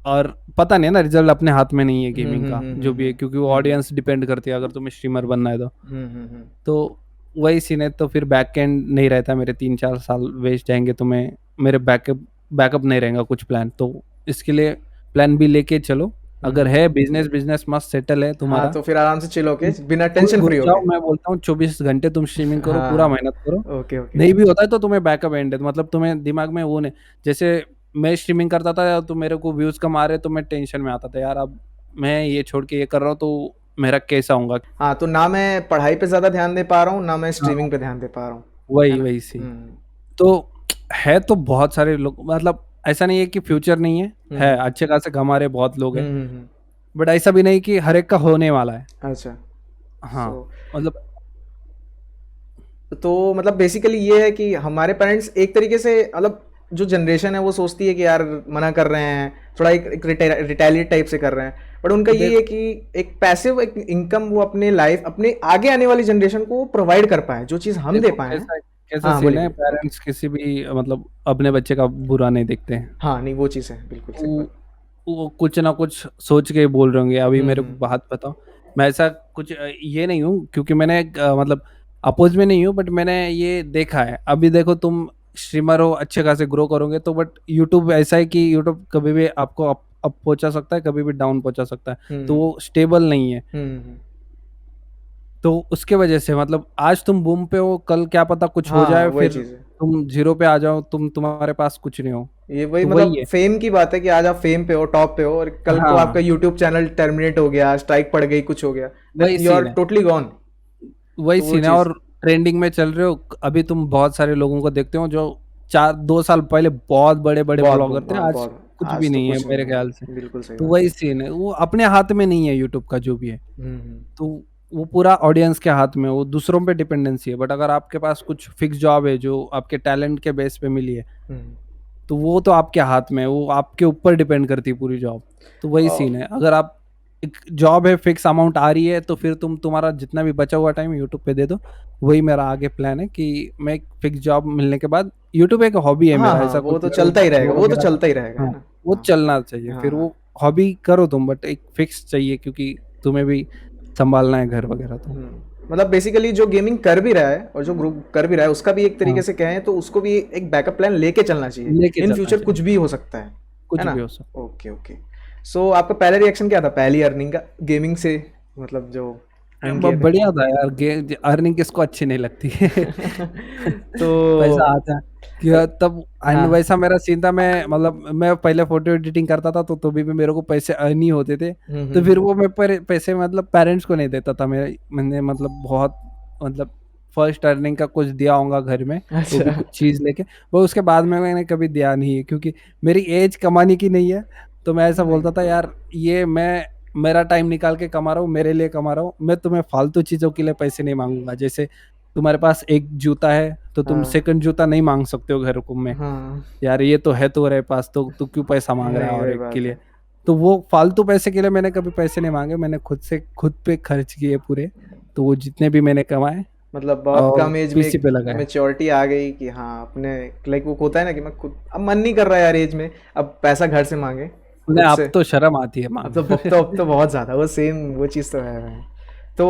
और पता नहीं है ना, रिजल्ट अपने हाथ में नहीं है हम्म, गेमिंग हम्म, का हम्म, जो भी है, क्योंकि वो हम्म, ऑडियंस डिपेंड करती है अगर तुम्हें स्ट्रीमर बनना है तो। हम्म, हम्म, तो वही सीन है, तो फिर बैक एंड नहीं रहता, मेरे 3-4 साल वेस्ट जाएंगे, तो मैं मेरे बैकअप नहीं रहेगा कुछ प्लान, तो इसके लिए प्लान भी लेके चलो। अगर हम्म। है बिजनेस बिजनेस मस्त सेटल है हाँ, तुम्हारा, तो फिर आराम से चिल होके तुम बिना फुल टेंशन घुस फ्री होके। जाओ, मैं बोलता हूँ 24 घंटे तुम स्ट्रीमिंग करो, पूरा हाँ। मेहनत करो। Okay, okay. नहीं भी होता है तो तुम्हें बैकअप एंड है, तो मतलब तुम्हें दिमाग में वो नहीं, जैसे मैं स्ट्रीमिंग करता था तो मेरे को व्यूज कम आ रहे तो मैं टेंशन में आता था यार, अब मैं ये छोड़ के ये कर रहा हूँ तो मेरा कैसा होगा। हाँ, तो ना मैं पढ़ाई पे ज़्यादा ध्यान दे पा रहा हूँ, ना मैं हाँ, स्ट्रीमिंग पे ध्यान दे पा रहा हूँ, है वही ना? वही सीन। हम्म, तो है तो बहुत सारे लोग, मतलब ऐसा नहीं है कि फ्यूचर नहीं है, हम्म, अच्छे खासे कमा रहे बहुत लोग हैं, हम्म, बट ऐसा भी नहीं कि हर एक का होने वाला है। अच्छा। हाँ, सो मतलब तो मतलब बेसिकली ये है कि हमारे पेरेंट्स एक तरीके से, मतलब जो जनरेशन है वो सोचती है कि यार मना कर रहे हैं, थोड़ा एक रिटेलिएट टाइप से कर रहे हैं, बट उनका ये देखो है कि एक पैसिव एक इनकम वो अपने लाइफ, अपने आगे आने वाली जनरेशन को प्रोवाइड कर पाए, जो चीज़ हम दे देखो पाए हैं। कैसा कैसा हाँ, सीन बोलिए, है, बोलिए। पेरेंट्स किसी भी मतलब अपने बच्चे का बुरा नहीं देखते हैं। हाँ, नहीं, वो चीज़ है, बिल्कुल सही वो बात। वो कुछ ना कुछ सोच के ही बोल रहे होंगे। अभी मेरे को हम्म, बात बताओ, मैं ऐसा कुछ ये नहीं हूँ, क्योंकि मैंने मतलब अपोज में नहीं हूँ, बट मैंने ये देखा है। अभी देखो तुम स्ट्रीमर हो, अच्छे खासे ग्रो करोगे तो, बट यूट्यूब ऐसा है कि यूट्यूब कभी भी आपको अप पहुंचा सकता है, कभी भी डाउन पहुंचा सकता है, तो हम्म, वो स्टेबल नहीं है। हम्म। तो उसके वजह से मतलब आज तुम बूम पे हो, कल क्या पता कुछ हो हाँ, जाए, वही फिर चीज़ है। तुम जीरो पे आ जाओ, तुम्हारे पास कुछ नहीं हो। ये वही तो वही मतलब है। फेम की बात है कि आज आप फेम पे हो, टॉप पे हो, और कल को हाँ, आपका यूट्यूब चैनल टर्मिनेट हो गया, स्ट्राइक पड़ गई, कुछ हो गया, देन वही यू आर सीन है, टोटली गॉन। वही तो वो सीन है। चीज़। और ट्रेंडिंग में चल रहे हो अभी, तुम बहुत सारे लोगों को देखते हो जो 4-2 साल पहले बहुत बड़े बड़े बहुत ब्लॉगर बहुत थे, बहुत आज बहुत। कुछ भी आज तो नहीं है कुछ नहीं मेरे ख्याल से। है, बिल्कुल सही तो बात है। वही सीन है, वो अपने हाथ में नहीं है यूट्यूब का जो भी है, हम्म, तो वो पूरा ऑडियंस के हाथ में है, वो दूसरों पे डिपेंडेंसी है। बट अगर आपके पास कुछ फिक्स जॉब है जो आपके टैलेंट के बेस पे मिली है, हम्म, तो वो तो आपके हाथ में है, वो आपके ऊपर डिपेंड करती है पूरी जॉब। तो वही हम्म। सीन है, अगर आप एक जॉब है, फिक्स अमाउंट आ रही है, तो फिर तुम्हारा जितना भी बचा हुआ टाइम यूट्यूब पे दे दो। वही मेरा आगे प्लान है कि मैं एक फिक्स जॉब मिलने के बाद, यूट्यूब एक हॉबी है हाँ, मेरा, हाँ, ऐसा वो कुछ तो मेरे को चलता ही रहेगा, ग्रो वो तो वगैरह का। चलता ही रहेगा, है हाँ, ना? वो हाँ, चलना चाहिए, हाँ, फिर हाँ। वो हॉबी करो तुम, बट एक फिक्स चाहिए, क्योंकि तुम्हें भी संभालना है घर वगैरह तो। मतलब बेसिकली जो गेमिंग कर भी रहा है और जो ग्रुप कर भी रहा है, उसका भी एक तरीके हाँ, से कहें तो उसको भी एक बैकअप प्लान लेके चलना चाहिए। लेके इन चलना फ्यूचर कुछ चाहिए, भी हो सकता है कुछ ना? भी हो सकता ओके, ओके। सो आपका पहला रिएक्शन क्या था पहली अर्निंग का, गेमिंग से, मतलब जो है। अर्न किए थे? बढ़िया था यार, अर्निंग किसको अच्छी नहीं लगती है। तो पैसा आता है कि तब। एंड हाँ। वैसा मेरा सीन था, मैं मतलब मैं पहले फोटो एडिटिंग करता था, तो तभी भी मेरे को पैसे अर्न ही होते थे। हम्म, तो फिर वो मैं पैसे मतलब पेरेंट्स को नहीं देता था, मैंने मतलब बहुत मतलब फर्स्ट अर्निंग का कुछ दिया होगा घर में, वो भी अच्छा। कुछ चीज़ लेके। वो उसके बाद में मैंने कभी दिया नहीं है, क्योंकि मेरी एज कमाने की नहीं है। तो मैं ऐसा नहीं। बोलता था यार, ये मैं मेरा टाइम निकाल के कमा रहा हूँ, मेरे लिए कमा रहा हूँ, मैं तुम्हें फालतू चीज़ों के लिए पैसे नहीं मांगूंगा। जैसे तुम्हारे पास एक जूता है तो तुम हाँ, सेकंड जूता नहीं मांग सकते हो घर को में, हाँ। यार ये तो है तुम्हारे पास, तो तू क्यों पैसा मांग रहा है नहीं, और वही एक के बात लिए। है। तो वो फालतू पैसे के लिए मैंने कभी पैसे नहीं मांगे, मैंने खुद पे खर्च किए पूरे। तो वो जितने भी मैंने कमाए मतलब बहुत और कम एज में पीसी एक पे लगाए। मेच्योरिटी आ गई कि हाँ अपने, लाइक वो होता है ना कि मैं खुद, अब मन नहीं कर रहा है यार एज में, अब पैसा घर से मांगे, उन्हें खुद से। अब तो शर्म आती है अब तो मांगने में। बहुत ज़्यादा वो सेम वो चीज़ तो है भाई। तो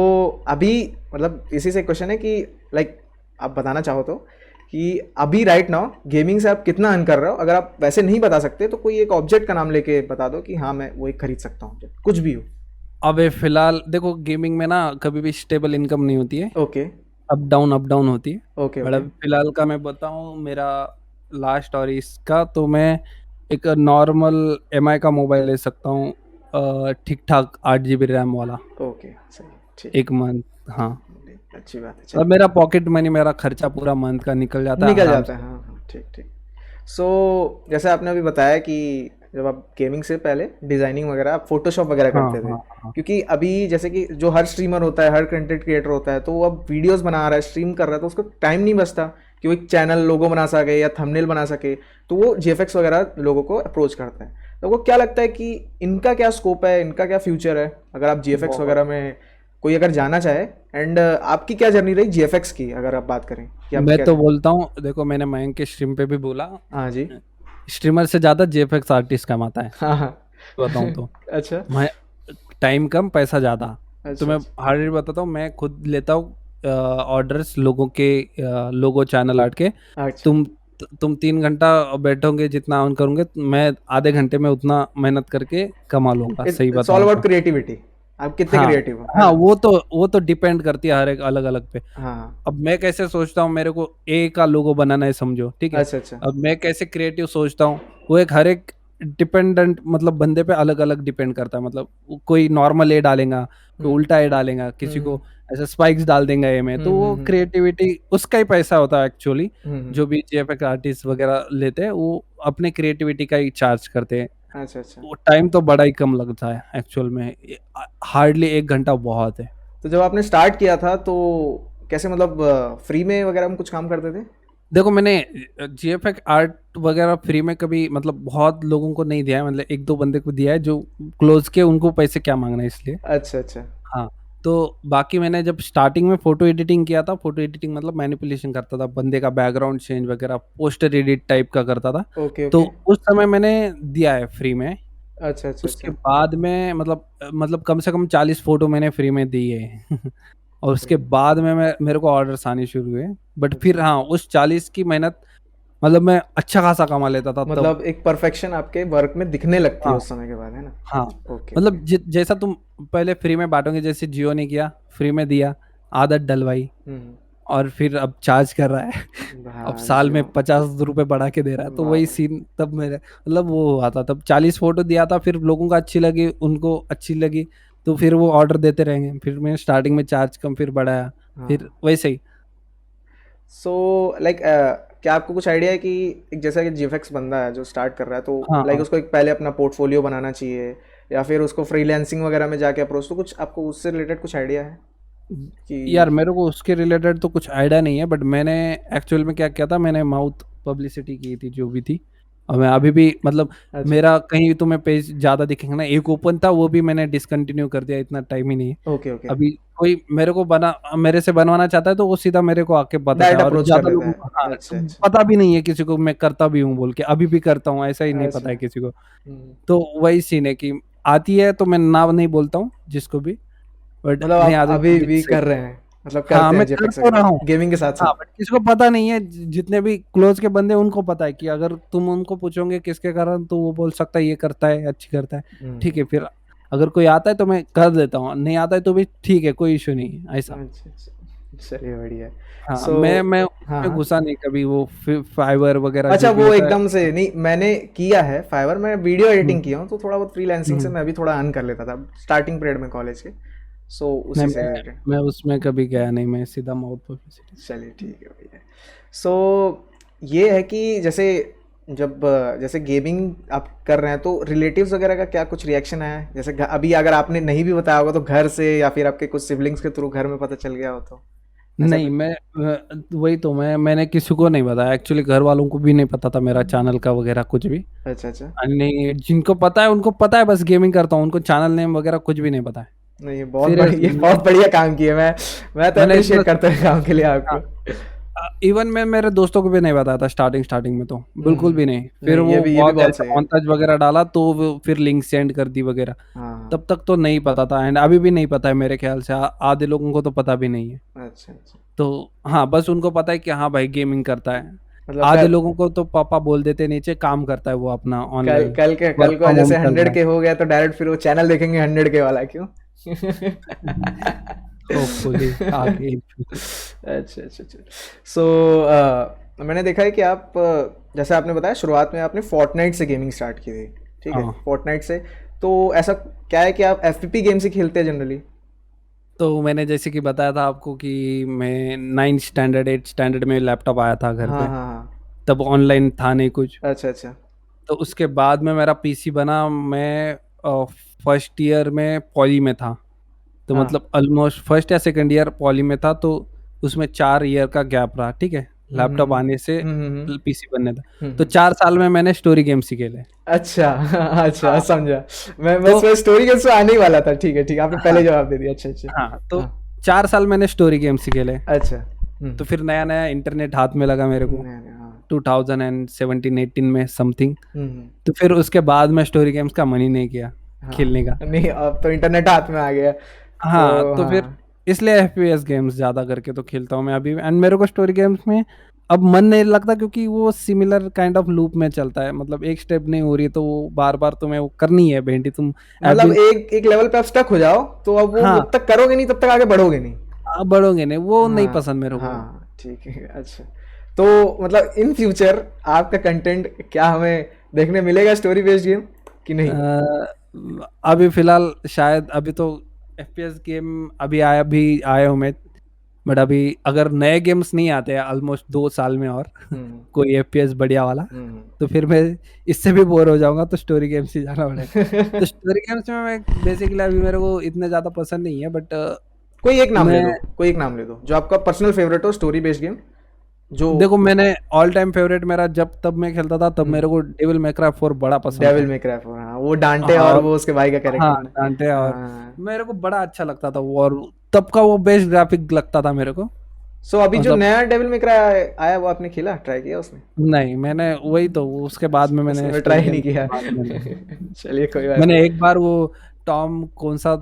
अभी मतलब इसी से क्वेश्चन है कि लाइक आप बताना चाहो तो, कि अभी राइट नाउ गेमिंग से आप कितना अर्न कर रहे हो, अगर आप वैसे नहीं बता सकते तो कोई एक ऑब्जेक्ट का नाम लेके बता दो कि हाँ मैं वो एक खरीद सकता हूँ, कुछ भी हो। अबे फिलहाल देखो, गेमिंग में ना कभी भी स्टेबल इनकम नहीं होती है, ओके, अप डाउन होती है। Okay, but okay. अभी फिलहाल का मैं बताऊं, मेरा लास्ट और इसका तो मैं एक नॉर्मल एमआई का मोबाइल ले सकता हूँ, ठीक ठाक 8 GB रैम वाला, ओके, सही, ठीक। 1 मंथ। हाँ, अच्छी बात है, मतलब चलिए। मेरा पॉकेट मनी, मेरा खर्चा पूरा मंथ का निकल जाता है निकल आराम जाता से। है, हाँ, हाँ, ठीक, ठीक। सो जैसे आपने अभी बताया कि जब आप गेमिंग से पहले डिजाइनिंग वगैरह आप फोटोशॉप वगैरह हाँ करते थे, हाँ हाँ क्योंकि अभी जैसे कि जो हर स्ट्रीमर होता है, हर कंटेंट क्रिएटर होता है, तो वो अब वीडियोस बना रहा है, स्ट्रीम कर रहा है, तो उसको टाइम नहीं बचता कि वो एक चैनल लोगो बना सके या थंबनेल बना सके, तो वो जीएफएक्स वगैरह लोगों को अप्रोच करता है। तो वो क्या लगता है कि इनका क्या स्कोप है, इनका क्या फ्यूचर है, अगर आप जीएफएक्स बहुत। वगैरह में कोई अगर जाना चाहे, एंड आपकी क्या जर्नी रही जीएफएक्स की, अगर आप बात करें कि आप मैं क्या। तो बोलता हूँ, देखो मैंने मयंक के स्ट्रीम पे भी बोला, हाँ जी। स्ट्रीमर से ज्यादा जेएफएक्स आर्टिस्ट कमाता है, हाँ हाँ। बताऊँ तो। अच्छा मैं टाइम कम पैसा ज्यादा। तो अच्छा मैं अच्छा हार्डली बताता हूँ, मैं खुद लेता हूँ ऑर्डर्स लोगों के, लोगो चैनल आर्ट के। अच्छा। तुम तुम 3 घंटा बैठोगे, जितना ऑन करोगे मैं आधे घंटे में उतना मेहनत करके कमा लूंगा, सही इट्स ऑल बताऊँ अबाउट तो। क्रिएटिविटी, आप कितने हाँ क्रिएटिव हो, है हाँ, ना। वो तो डिपेंड करती है हर एक अलग अलग पे। हाँ। अब मैं कैसे सोचता हूँ, मेरे को ए का लोगो बनाना है समझो, ठीक है। अच्छा अच्छा। अब मैं कैसे क्रिएटिव सोचता हूँ, वो एक हर एक डिपेंडेंट मतलब बंदे पे अलग अलग डिपेंड करता है। मतलब कोई नॉर्मल ए डालेगा, कोई हम्म उल्टा ए डालेगा, किसी हम्म को ऐसे स्पाइक्स डाल देंगे ए में, तो वो हम्म। क्रिएटिविटी उसका ही पैसा होता है एक्चुअली। हम्म। जो भी जेएफएक्स आर्टिस्ट वगैरह लेते हैं वो अपने क्रिएटिविटी का ही चार्ज करते हैं। अच्छा अच्छा। वो टाइम तो बड़ा ही कम लगता है एक्चुअल में, हार्डली 1 घंटा बहुत है। तो जब आपने स्टार्ट किया था तो कैसे, मतलब फ्री में वगैरह हम कुछ काम करते थे। देखो मैंने जीएफएक्स आर्ट वगैरह फ्री में कभी मतलब बहुत लोगों को नहीं दिया है, मतलब एक दो बंदे को दिया है जो क्लोज के, उनको पैसे क्या मांगना है इसलिए। अच्छा अच्छा। हाँ। तो बाकी मैंने जब स्टार्टिंग में फोटो एडिटिंग किया था, फोटो एडिटिंग मतलब मैनिपुलेशन करता था, बंदे का बैकग्राउंड चेंज वगैरह पोस्टर एडिट टाइप का करता था। ओके तो ओके। उस समय मैंने दिया है फ्री में। अच्छा अच्छा उसके अच्छा। बाद में मतलब कम से कम 40 फोटो मैंने फ्री में दी है। और उसके बढ़िया। बाद में मैं मेरे को ऑर्डर्स आने शुरू हुए। बट फिर अच्छा, हाँ, उस 40 की मेहनत मतलब मैं अच्छा खासा कमा लेता था तब। मतलब एक परफेक्शन आपके वर्क में दिखने लगती है हाँ उस समय के बाद, है ना। हाँ। Okay okay. मतलब जैसा तुम पहले फ्री में बांटोगे, जैसे जियो ने किया, फ्री में दिया, आदत डलवाई, हम्म। और फिर अब चार्ज कर रहा है। अब हाँ साल में जियो। 50 रुपए बढ़ा के दे रहा है, तो वही बाप रे। सीन तब मेरे मतलब वो हुआ था। तब 40 फोटो दिया था, फिर लोगों को अच्छी लगी, उनको अच्छी लगी, तो फिर वो ऑर्डर देते रहेंगे। फिर मैं स्टार्टिंग में चार्ज कम, फिर बढ़ाया, फिर हाँ। वैसे ही। सो लाइक क्या आपको कुछ आइडिया है कि एक जैसा कि जीएफएक्स बंदा है जो स्टार्ट कर रहा है, तो हाँ लाइक हाँ। उसको एक पहले अपना पोर्टफोलियो बनाना चाहिए, या फिर उसको फ्रीलांसिंग वगैरह में जाके अप्रोच, तो कुछ आपको उससे रिलेटेड कुछ आइडिया है यार कि। मेरे को उसके रिलेटेड तो कुछ आइडिया नहीं है, बट मैंने एक्चुअल में क्या किया था, मैंने माउथ पब्लिसिटी की थी जो भी थी। और मैं अभी भी मतलब अच्छा। मेरा कहीं तुम्हें पेज ज़्यादा दिखेंगे ना, एक ओपन था वो भी मैंने डिसकंटिन्यू कर दिया, इतना टाइम ही नहीं है। Okay okay. अभी कोई मेरे से बनवाना चाहता है तो वो सीधा मेरे को आके बताता डायरेक्ट है, और अप्रोच कर ज़्यादा लेता लोगों है, को हाँ, अच्छा अच्छा। पता भी नहीं है किसी को मैं करता भी हूँ बोल के, अभी भी करता हूँ, ऐसा ही नहीं पता अच्छा। है किसी को। तो वही सीन है कि आती है तो मैं ना नहीं बोलता हूँ जिसको भी, बट मतलब नहीं आप आती तो अभी दिल भी से। कर रहे हैं, मतलब हाँ, करते हैं मैं कर जेफेक्स तो रहा हूँ। वगैरह गेमिंग के साथ हाँ, साथ। बट किसी को पता नहीं है, जितने भी क्लोज़ के बंदे हैं उनको पता है कि अगर तुम उनको पूछोगे किसके कारण, तो वो बोल सकता है ये करता है, अच्छी करता है। ठीक है, फिर अगर कोई आता है तो मैं कर देता हूँ, नहीं आता है तो भी ठीक है, कोई इश्यू नहीं है, ऐसा। अच्छा अच्छा, चलिए बढ़िया है। हाँ, सो मैं हाँ उसमें हाँ। घुसा नहीं कभी, वो फाइवर वगैरह अच्छा, जो भी वो होता है। एकदम से नहीं, मैंने किया है फाइवर में वीडियो हुँ, एडिटिंग किया हूँ, तो थोड़ा बहुत फ्रीलांसिंग से हुँ। मैं भी थोड़ा अर्न कर लेता था स्टार्टिंग पीरियड में कॉलेज के, सो नहीं, उसी से रिलेटेड। मैं उसमें कभी गया नहीं, मैं सीधा माउथ पब्लिसिटी। चलिए ठीक है भैया। सो ये है कि जैसे जब जैसे गेमिंग आप कर रहे हैं, तो रिलेटिव्स वगैरह का क्या कुछ रिएक्शन है, जैसे अभी अगर आपने नहीं भी बताया होगा तो घर से या फिर आपके कुछ सिबलिंग्स के थ्रू घर में पता चल गया हो, तो ऐसा नहीं, कुछ। वही तो मैंने किसी को नहीं बताया एक्चुअली, घर वालों को भी नहीं पता था मेरा चैनल का वगैरह कुछ भी। अच्छा अच्छा। नहीं, जिनको पता है उनको पता है, बस गेमिंग करता हूँ, उनको चैनल नेम वगैरह कुछ भी नहीं पता है। नहीं, ये बहुत बढ़िया, सीरियसली ये बहुत बढ़िया काम किया। मैं तो मैंने अप्रिशिएट इतना करता हूँ काम के लिए हाँ, आपको। इवन मैं मेरे दोस्तों को भी नहीं बताया था स्टार्टिंग स्टार्टिंग में तो, बिल्कुल भी नहीं। फिर नहीं, वो ये भी बहुत बहुत ऐसे सही है। मोन्ताज वगैरह डाला तो वो फिर लिंक सेंड कर दी वगैरह। हाँ तब तक तो नहीं पता था, एंड अभी भी नहीं पता है मेरे ख्याल से, आधे लोगों को तो पता भी नहीं है। हाँ। अच्छा अच्छा। तो हाँ, बस उनको पता है कि हाँ भाई गेमिंग करता है। मतलब आधे कल लोगों को तो पापा बोल देते नीचे, काम करता है वो अपना कल ऑनलाइन, कल के वर्क कल को फ्रॉम होम जैसे चल रहा 100 के हो गया तो डायरेक्ट फिर वो चैनल देखेंगे 100 के वाला, क्यों। है। होपफुली आगे इन फ्यूचर। अच्छा अच्छा अच्छा। सो मैंने देखा है कि आप जैसे आपने बताया शुरुआत में आपने फोर्टनाइट से गेमिंग स्टार्ट की थी, ठीक है, हाँ, फोर्टनाइट से। तो ऐसा क्या है कि आप एफपीपी गेम से खेलते हैं जनरली। तो मैंने जैसे कि बताया था आपको कि मैं 9th स्टैंडर्ड 8th स्टैंडर्ड में लैपटॉप आया था घर हाँ पे, हाँ हाँ। तब ऑनलाइन था नहीं कुछ। अच्छा अच्छा। तो उसके बाद में मेरा पीसी बना, मैं फर्स्ट ईयर में पॉली में था, तो हाँ। मतलब ऑलमोस्ट फर्स्ट या सेकंड ईयर पॉली में था, तो उसमें 4 ईयर का गैप रहा, ठीक है, लैपटॉप आने से हम्म। पीसी बनने था। तो हम्म। 4 साल में मैंने स्टोरी गेम्स ही खेले। अच्छा। अच्छा, हाँ। समझा। मैं तो बस स्टोरी गेम्स में आने ही वाला था। ठीक है, ठीक है, आपने पहले हाँ, जवाब दे दिया। अच्छा, अच्छा। हाँ, तो हाँ। 4 साल मैंने स्टोरी गेम्स ही खेले। अच्छा। तो फिर नया नया इंटरनेट हाथ में लगा मेरे को, नहीं, नहीं, हाँ। 2017-18 में समथिंग। हम्म। तो फिर उसके बाद मैं स्टोरी गेम्स का मन ही नहीं किया खेलने का। हाँ, नहीं, अब तो इंटरनेट हाथ में आ गया। हाँ, तो तो फिर हाँ। इसलिए एफपीएस गेम्स ज़्यादा करके तो खेलता हूँ मैं अभी, एंड मेरे को स्टोरी गेम्स में अब मन नहीं लगता, क्योंकि वो सिमिलर काइंड ऑफ लूप में चलता है, मतलब एक स्टेप नहीं हो रही तो वो बार बार तुम्हें वो करनी है बेंटी, तुम हैव मतलब बीन। एक एक लेवल पे आप स्टक हो जाओ, तो अब वो हाँ, जब तक करोगे नहीं तब तक आगे बढ़ोगे नहीं। आप बढ़ोगे नहीं, वो नहीं हाँ, पसंद मेरे को। हाँ, ठीक है, अच्छा। तो मतलब इन फ्यूचर आपका कंटेंट क्या हमें देखने मिलेगा, स्टोरी बेस्ड गेम कि नहीं? अभी फिलहाल शायद, अभी तो एफपीएस गेम अभी आया भी आया हूँ मैं, बट अभी अगर नए गेम्स नहीं आते हैं ऑलमोस्ट 2 साल में, और हम्म। कोई एफपीएस बढ़िया वाला, हम्म। तो फिर मैं इससे भी बोर हो जाऊंगा, तो स्टोरी गेम्स ही जाना पड़ेगा। तो स्टोरी गेम्स में मैं बेसिकली अभी मेरे को इतने ज्यादा पसंद नहीं है, बट कोई एक नाम ले मैं दो, कोई एक नाम ले दो जो आपका पर्सनल फेवरेट हो, स्टोरी बेस्ड गेम जो। देखो, मैंने ऑल टाइम फेवरेट मेरा जब तब मैं खेलता था, तब मेरे को डेविल may cry 4 बड़ा पसंद डेविल था। मे क्राई 4, हाँ, वो डांटे और और वो उसके भाई का हाँ, कैरेक्टर ना। डांटे, और हाँ। मेरे को बड़ा अच्छा लगता था वो, और तब का वो बेस्ट ग्राफिक लगता था मेरे को। सो अभी जो मतलब नया डेविल मे क्राई आया वो आपने खेला, ट्राई किया उसने? नहीं, मैंने वही तो उसके बाद में मैंने उसने स्टोरी ट्राई नहीं गेम किया। बाद में नहीं। चलिए, कोई बात मैंने नहीं। एक बार वो टॉम कौन सा,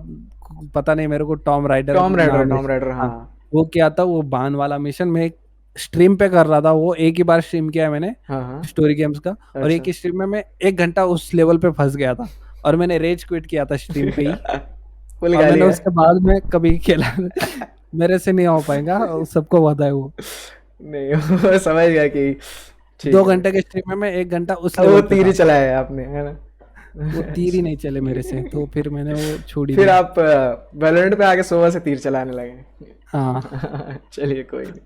पता नहीं मेरे को, टॉम राइडर टॉम राइडर, नाम है। टॉम राइडर, हाँ, हाँ। वो क्या था, वो बान वाला मिशन में एक स्ट्रीम पे कर रहा था, वो एक ही बार स्ट्रीम किया है मैंने हाँ, हाँ। स्टोरी गेम्स का, और एक अच्छा। ही स्ट्रीम में मैं 1 घंटा उस लेवल पे फंस गया था, और मैंने रेज क्विट किया था स्ट्रीम पे ही, फुल और गाली मैंने है। उसके बाद में कभी खेला मेरे से नहीं हो पाएगा, और सबको पता है वो। नहीं, वो समझ गया कि दो ठीक है। घंटे के स्ट्रीम में मैं 1 घंटा उस अब वो लेवल पे तीर ही था, चलाया है आपने, है ना? वो तीर ही नहीं चले मेरे से, तो फिर मैंने वो छोड़ ही फिर दिया। आप वैलोरेंट पे आके सुबह से तीर चलाने लगे। हाँ। चलिए, कोई नहीं।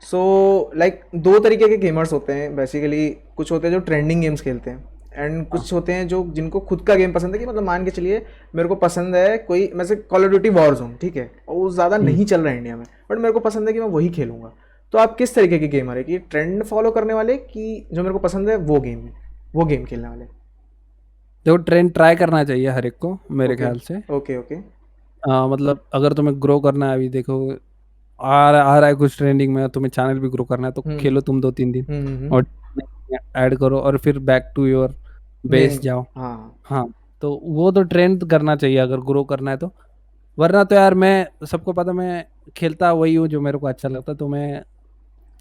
सो लाइक दो तरीके के गेमर्स होते हैं बेसिकली। कुछ होते हैं जो ट्रेंडिंग गेम्स खेलते हैं, एंड हाँ। कुछ होते हैं जो जिनको खुद का गेम पसंद है, कि मतलब मान के चलिए मेरे को पसंद है कोई, जैसे call of duty war zone, ठीक है, और वो ज़्यादा हम्म। नहीं चल रहा है इंडिया में, बट मेरे को पसंद है कि मैं वही खेलूंगा। तो आप किस तरीके के गेमर है, कि ट्रेंड फॉलो करने वाले, कि जो मेरे को पसंद है वो गेम खेलने वाले? देखो, ट्रेंड ट्राई करना चाहिए हर एक को मेरे ओके, ख्याल से। Okay, okay. मतलब अगर तुम्हें ग्रो करना है, अभी देखो आ रहा है कुछ ट्रेंडिंग में, तुम्हें चैनल भी ग्रो करना है, तो हम्म। खेलो तुम 2-3 दिन, हम्म। और ऐड करो, और फिर back to your main. Base जाओ। हाँ। हाँ, तो वो तो ट्रेंड करना चाहिए अगर ग्रो करना है तो, वरना तो यार मैं, सबको पता, मैं खेलता वही हूँ जो मेरे को अच्छा लगता है, तो मैं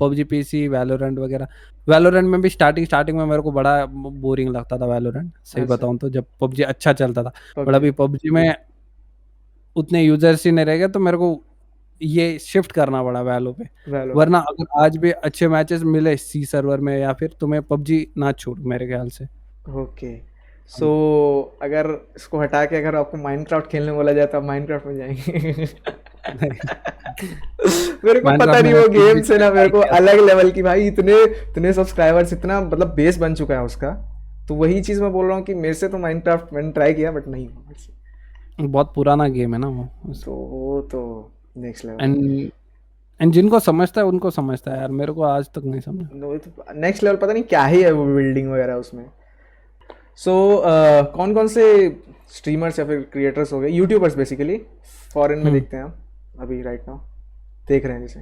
पबजी पीसी, वैलोरेंट वगैरह। वैलोरेंट में भी स्टार्टिंग स्टार्टिंग में मेरे को बड़ा बोरिंग लगता था वैलोरेंट, सही अच्छा। बताऊं तो, जब पबजी अच्छा चलता था। But PUBG. अभी पबजी में उतने यूजर्स ही नहीं रह गए, तो मेरे को ये शिफ्ट करना पड़ा वैलो पे। वैलोरेंट। वरना अगर आज भी अच्छे मैचेस मिले सी सर्वर में, या फिर तुम्हें पबजी ना छोड़ मेरे ख्याल से। ओके। सो हाँ। अगर इसको हटा के अगर आपको माइनक्राफ्ट खेलने बोला जाए तो आप माइनक्राफ्ट में जाएंगे? नहीं, मेरे को पता माइनक्राफ्ट नहीं, मैंने वो तीन गेम वीक से में ना मेरे ट्राई को किया था। अलग लेवल की, भाई इतने इतने सब्सक्राइबर्स, इतना मतलब बेस बन चुका है उसका। तो वही चीज़ मैं बोल रहा हूँ कि मेरे से तो माइनक्राफ्ट मैंने ट्राई किया, बट नहीं हुआ मेरे से। बहुत पुराना गेम है ना वो। तो वो तो नेक्स्ट लेवल है। एंड एंड जिनको समझता है उनको समझता है यार, मेरे को आज तक नहीं समझा। तो नेक्स्ट लेवल पता नहीं क्या ही है वो बिल्डिंग वगैरह उसमें। सो कौन कौन से स्ट्रीमर्स या फिर क्रिएटर्स हो गए, यूट्यूबर्स बेसिकली, फॉरेन में हम्म। देखते हैं आप अभी राइट नाउ, देख रहे हैं जैसे?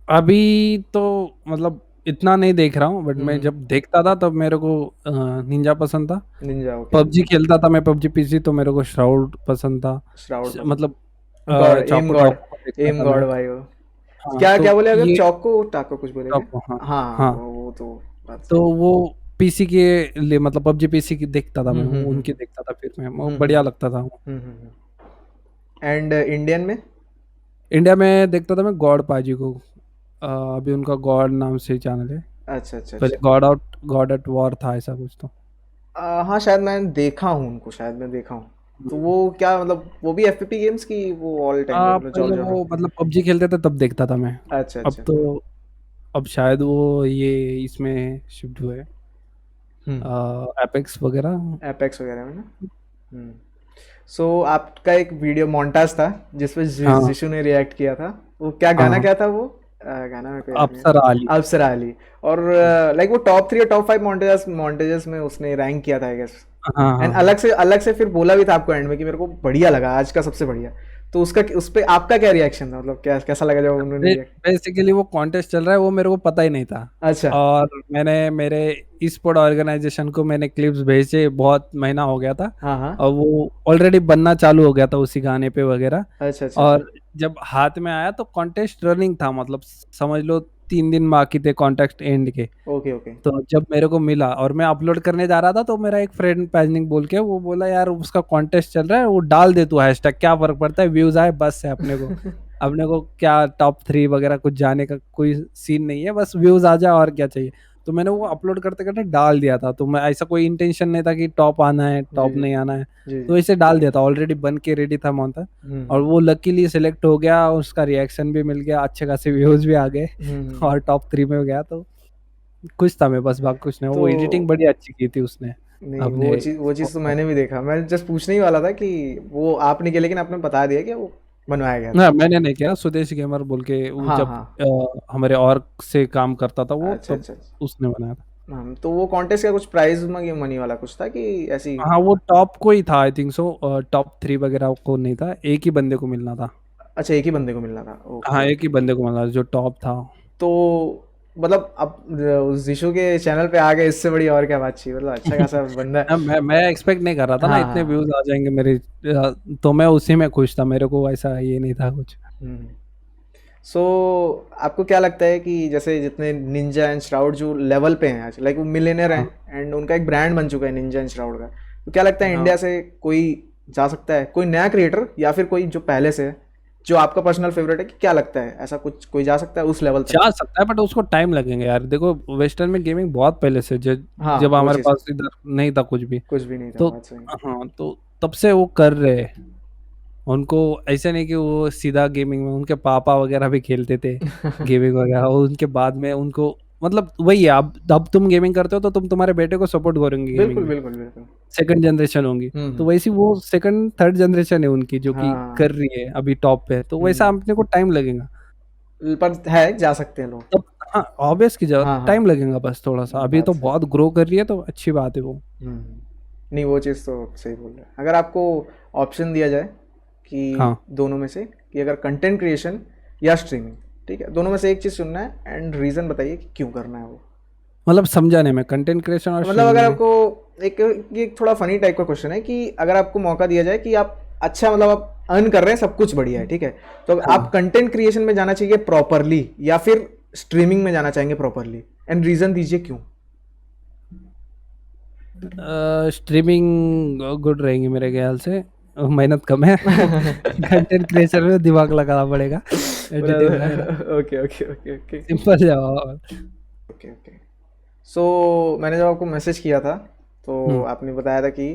अभी तो मतलब इतना नहीं देख रहा हूँ, बट मैं हम्म। जब देखता था तब मेरे को निंजा पसंद था। Ninja, okay. पबजी खेलता था मैं, पबजी पीसी, तो मेरे को श्राउड पसंद था। श्राउड पसंद। मतलब गॉड, एम चौको गॉड। टॉको को देखता एम था गॉड मैं। भाई वो। हाँ, क्या क्या तो बोले अभी आप, ये चौको टाको कुछ बोले क्या? चौको, हाँ। हाँ, हाँ, वो तो बात तो सही। वो पीसी के लिए, मतलब पबजी पीसी की देखता था मैं, हम्म। वो हम्म। उनकी देखता था, फिर मैं वो हम्म। बढ़िया लगता था वो। एंड इंडियन में? इंडिया में देखता था मैं गॉड पाजी को। अभी उनका गॉड नाम से चैनल है। अच्छा, अच्छा, पहले अच्छा। गॉड एट वॉर था, ऐसा कुछ तो। हाँ, शायद मैंने देखा हूँ उनको, शायद मैं देखा हूँ। तो हम्म। वो क्या मतलब, वो भी एफपीपी गेम्स की, वो ऑल टाइम मतलब पहले जॉल जॉल? वो मतलब पबजी खेलते थे तब देखता था मैं। अच्छा, अब अच्छा। तो, अब शायद वो ये इसमें शिफ्ट हुए। एपेक्स वगैरह। एपेक्स वगैरह में ना। हम्म। सो आपका एक वीडियो मोन्टाज था जिसपे हाँ जिशु ने रिएक्ट किया था, वो क्या गाना हाँ, क्या था वो? गाना मेरे को याद नहीं अप्सरा अली। है। अप्सरा अली। और लाइक वो टॉप 3 और टॉप 5 मोन्टेजेस मोन्टेजेस में उसने रैंक किया था आई गेस। हाँ एंड हाँ हाँ। अलग से फिर बोला भी था आपको एंड में कि मेरे को बढ़िया लगा आज का सबसे बढ़िया। तो उसका उस पे आपका क्या रिएक्शन था, मतलब क्या कैसा लगा जब उन्होंने रिएक्ट? बेसिकली वो कॉन्टेस्ट चल रहा है, वो मेरे को पता ही नहीं था। अच्छा। और मैंने मेरे स्पोर्ट ऑर्गेनाइजेशन को मैंने क्लिप्स भेजे, बहुत महीना हो गया था। हाँ हाँ। और वो ऑलरेडी बनना चालू हो गया था उसी गाने पे वगैरह। अच्छा अच्छा अच्छा। और जब हाथ में आया तो कॉन्टेस्ट रनिंग था, मतलब समझ लो 3 दिन बाकी थे कॉन्टेस्ट एंड के। Okay okay. तो जब मेरे को मिला और मैं अपलोड करने जा रहा था, तो मेरा एक फ्रेंड पैजनिंग बोल के वो बोला, यार उसका कॉन्टेस्ट चल रहा है, वो डाल दे तू हैशटैग, क्या फर्क पड़ता है, व्यूज आए बस है अपने को। अपने को क्या टॉप 3 वगैरह कुछ जाने का कोई सीन नहीं है, बस व्यूज आ जाए और क्या चाहिए। तो मैंने वो अपलोड करते करते डाल दिया था, तो मैं ऐसा कोई इंटेंशन नहीं था कि टॉप आना है जी टॉप जी नहीं आना है। जी जी। तो इसे डाल दिया था, ऑलरेडी बन के रेडी था मोन्टा। और हम्म वो लकीली सिलेक्ट हो गया, उसका रिएक्शन भी मिल गया, अच्छे खासे व्यूज भी आ गए। हम्म। और टॉप 3 में गया, तो खुश था मैं, बस बाकी कुछ नहीं। तो वो एडिटिंग बड़ी अच्छी की थी उसने नहीं, अपने वो चीज़ तो सोफ्टवेयर। मैंने भी देखा, मैं जस्ट पूछने ही वाला था कि वो आपने किया, लेकिन आपने बता दिया कि वो बनवाया गया ना था। मैंने नहीं किया, स्वदेश गेमर बोल के वो हाँ जब हाँ। हमारे और से काम करता था वो, अच्छा तब अच्छा अच्छा। उसने बनाया था। तो वो कॉन्टेस्ट का कुछ प्राइज मनी वाला कुछ था कि ऐसी? हाँ वो टॉप को ही था आई थिंक सो, टॉप 3 वगैरह को नहीं था, एक ही बंदे को मिलना था। अच्छा, एक ही बंदे को मिलना था, ओके हाँ एक ही ओके। बंदे को मिलना था जो टॉप था। तो मतलब अब उस जीशु के चैनल पे आ गए, इससे बड़ी और क्या बात चाहिए, मतलब अच्छा खासा बंदा है। मैं एक्सपेक्ट नहीं कर रहा था ना हाँ इतने हाँ। व्यूज आ जाएंगे मेरे। तो मैं उसी में खुश था, मेरे को ऐसा ये नहीं था कुछ। हम्म। सो आपको क्या लगता है कि जैसे जितने निंजा एंड श्राउड जो लेवल पे हैं आज, लाइक वो मिलियनर हैं हाँ एंड उनका एक ब्रांड बन चुका है निंजा एंड श्राउड का, तो क्या लगता है हाँ। इंडिया से कोई जा सकता है, कोई नया क्रिएटर या फिर कोई जो पहले से है जो आपका पर्सनल फेवरेट है, कि क्या लगता है ऐसा कुछ कोई जा सकता है उस लेवल तक? जा सकता है बट उसको टाइम लगेंगे यार, देखो वेस्टर्न में गेमिंग बहुत पहले से हाँ जब वो हमारे चीज़ है। पास इधर नहीं था कुछ भी। कुछ भी नहीं था, तो बात सही है। हाँ, तो तब से वो कर रहे हैं। उनको ऐसे नहीं कि वो सीधा गेमिंग में, उनके पापा वगैरह भी खेलते थे गेमिंग वगैरह, और उनके बाद में उनको मतलब वही है, अब तुम गेमिंग करते हो तो तुम तुम्हारे बेटे को सपोर्ट करोगे गेमिंग बिल्कुल में। बिल्कुल बिल्कुल। सेकंड जनरेशन होंगी। तो हम्म। वैसी वो सेकंड थर्ड जनरेशन है उनकी जो कि कर हाँ। रही है अभी टॉप पे, तो वैसा हम्म। अपने को टाइम लगेगा। पर है, जा सकते हैं लोग। तब हाँ, ऑब्वियस की जरूरत हाँ हाँ। टाइम लगेगा बस थोड़ा सा, अभी बात तो सही। बहुत ग्रो कर रही है, तो अच्छी बात है वो। हम्म। नहीं, वो चीज़ तो सही बोल रहे हैं। अगर आपको ऑप्शन दिया जाए कि हाँ दोनों में से, कि अगर कंटेंट क्रिएशन या स्ट्रीमिंग, ठीक है, दोनों में से एक चीज़ चुनना है एंड रीज़न बताइए कि क्यों करना है वो। मतलब समझाने में कंटेंट क्रिएशन और मतलब अगर स्ट्रीमिंग में। आपको एक, ये एक थोड़ा फनी टाइप का क्वेश्चन है कि अगर आपको मौका दिया जाए कि आप अच्छा, मतलब आप अर्न कर रहे हैं, सब कुछ बढ़िया है, ठीक है, तो आप हाँ कंटेंट क्रिएशन में जाना चाहिए प्रॉपरली या फिर स्ट्रीमिंग में जाना चाहेंगे प्रॉपरली, एंड रीज़न दीजिए क्यों। स्ट्रीमिंग गुड रहेंगी मेरे ख्याल से, मेहनत कम है। कंटेंट क्रिएशन में दिमाग लगाना पड़ेगा, एडिटिंग वगैरह। Okay okay okay okay simple जवाब। Okay okay. सो मैंने जब आपको मैसेज किया था तो हम्म। आपने बताया था कि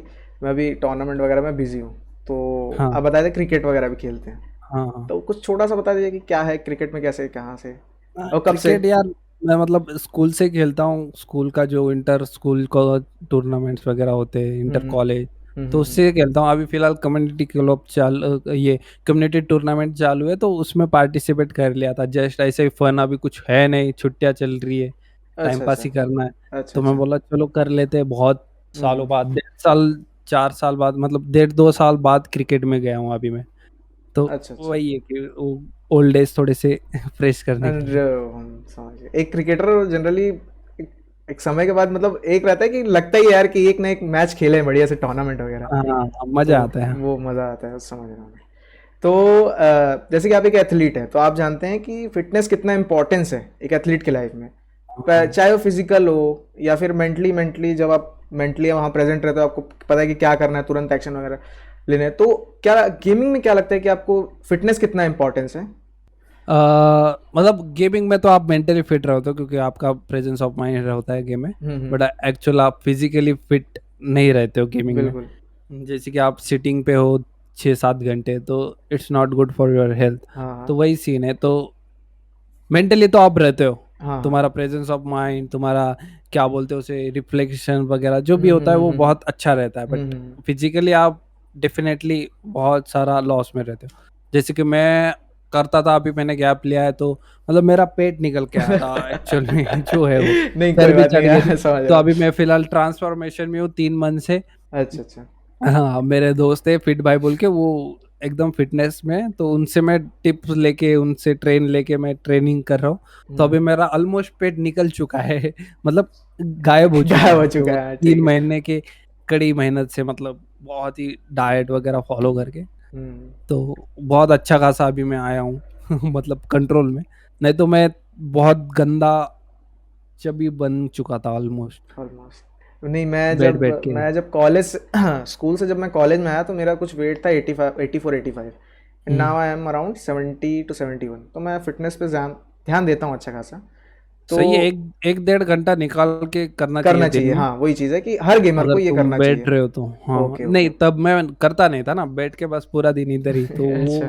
मैं अभी टूर्नामेंट वगैरह में बिजी हूँ, तो हाँ आप बताए थे क्रिकेट वगैरह भी खेलते हैं, हाँ हाँ। तो कुछ छोटा सा बता दीजिए कि क्या है क्रिकेट में, कैसे, कहाँ से और कब से? क्रिकेट यार, मैं मतलब स्कूल से खेलता हूँ, स्कूल का जो इंटर स्कूल को टूर्नामेंट्स वगैरह होते हैं, इंटर हम्म कॉलेज, तो हम्म। उससे खेलता हूँ। अभी फिलहाल कम्युनिटी क्लब ये कम्युनिटी टूर्नामेंट चालू है, तो उसमें पार्टिसिपेट कर लिया था, जस्ट ऐसे ही फन, अभी कुछ है नहीं, छुट्टियाँ चल रही है, टाइम अच्छा पास अच्छा ही करना है। अच्छा तो मैं अच्छा। बोला चलो कर लेते हैं, बहुत सालों हम्म। बाद, 1.5 साल 4 साल बाद, मतलब 1.5 2 साल बाद क्रिकेट में गया हूँ अभी मैं। तो अच्छा अच्छा। वही है कि वो ओल्ड डेज थोड़े से फ्रेश करने के एंड लिए। हम समझ गए, एक क्रिकेटर जनरली एक समय के बाद, मतलब एक रहता है कि लगता ही है यार कि एक ना एक मैच खेले बढ़िया से टूर्नामेंट वगैरह, हाँ तो मजा आता है। वो मज़ा आता है, समझ रहा हूँ मैं। तो जैसे कि आप एक एथलीट हैं, तो आप जानते हैं कि फिटनेस कितना इंपॉर्टेंस है एक एथलीट की लाइफ में, हाँ। चाहे वो फिजिकल हो या फिर मेंटली मेंटली जब आप मेंटली वहाँ प्रेजेंट रहते हो, आपको पता है कि क्या करना है, तुरंत एक्शन वगैरह लेने हैं। तो क्या गेमिंग में क्या लगता है कि आपको फिटनेस कितना इंपॉर्टेंस है? मतलब गेमिंग में तो आप मेंटली फिट रहते हो, क्योंकि आपका प्रेजेंस ऑफ माइंड होता है गेम में। But hmm. एक्चुअल आप फिजिकली फिट नहीं रहते हो गेमिंग में। बिल्कुल। जैसे कि आप सिटिंग पे हो 6 7 घंटे, तो it's not good for your health. हाँ तो हाँ। वही सीन है, तो मेंटली तो आप रहते हो, हाँ, हाँ। तुम्हारा प्रेजेंस ऑफ माइंड, तुम्हारा क्या बोलते हैं उसे, रिफ्लेक्शन वगैरह जो भी हुँ, हुँ, होता है हुँ, वो हुँ, हुँ। बहुत अच्छा रहता है, हुँ, बट हुँ। फिजिकली आप डेफिनेटली बहुत सारा लॉस में रहते हो। जैसे कि मैं करता था, अभी मैंने गैप लिया है, तो मतलब मेरा पेट निकल के आया था एक्चुअल में जो है वो, नहीं, कोई चर्बी बात नहीं चढ़ गई थी। यार, समझ तो रहा हूँ। अभी मैं फिलहाल ट्रांसफॉर्मेशन में हूँ 3 मंथ से। अच्छा, अच्छा। हाँ, मेरे दोस्त है फिट भाई बोल के, वो एकदम फिटनेस में है, तो उनसे मैं टिप्स लेके, उनसे ट्रेन लेके मैं ट्रेनिंग कर रहा हूँ। तो हुँ। अभी मेरा ऑलमोस्ट पेट निकल चुका है मतलब गायब हो चुका गायब हो है। चुका तो है, हाँ, ठीक 3 है। महीने की कड़ी मेहनत से, मतलब बहुत ही डाइट वगैरह फॉलो करके, हुँ। तो बहुत अच्छा खासा अभी मैं आया हूँ मतलब कंट्रोल में। नहीं तो मैं बहुत गंदा चबी बन चुका था ऑलमोस्ट, ऑलमोस्ट नहीं, मैं बैठ जब बैठ के। मैं जब कॉलेज स्कूल से जब मैं कॉलेज में आया तो मेरा कुछ वेट था 85, 84, 85 and hmm, now I am around 70 to 71। तो मैं फिटनेस पे ध्यान ध्यान देता हूँ अच्छा खासा। तो सही है। एक एक 1.5 घंटा निकाल के करना चाहिए करना दिन चाहिए, में, हाँ, वही चीज़ है कि हर गेमर को अगर ये तुम करना चाहिए। बैठ रहे हो तो। हाँ, ओके, ओके, नहीं ओके। तब मैं करता नहीं था ना, बैठ के बस पूरा दिन इधर ही, तो अच्छा।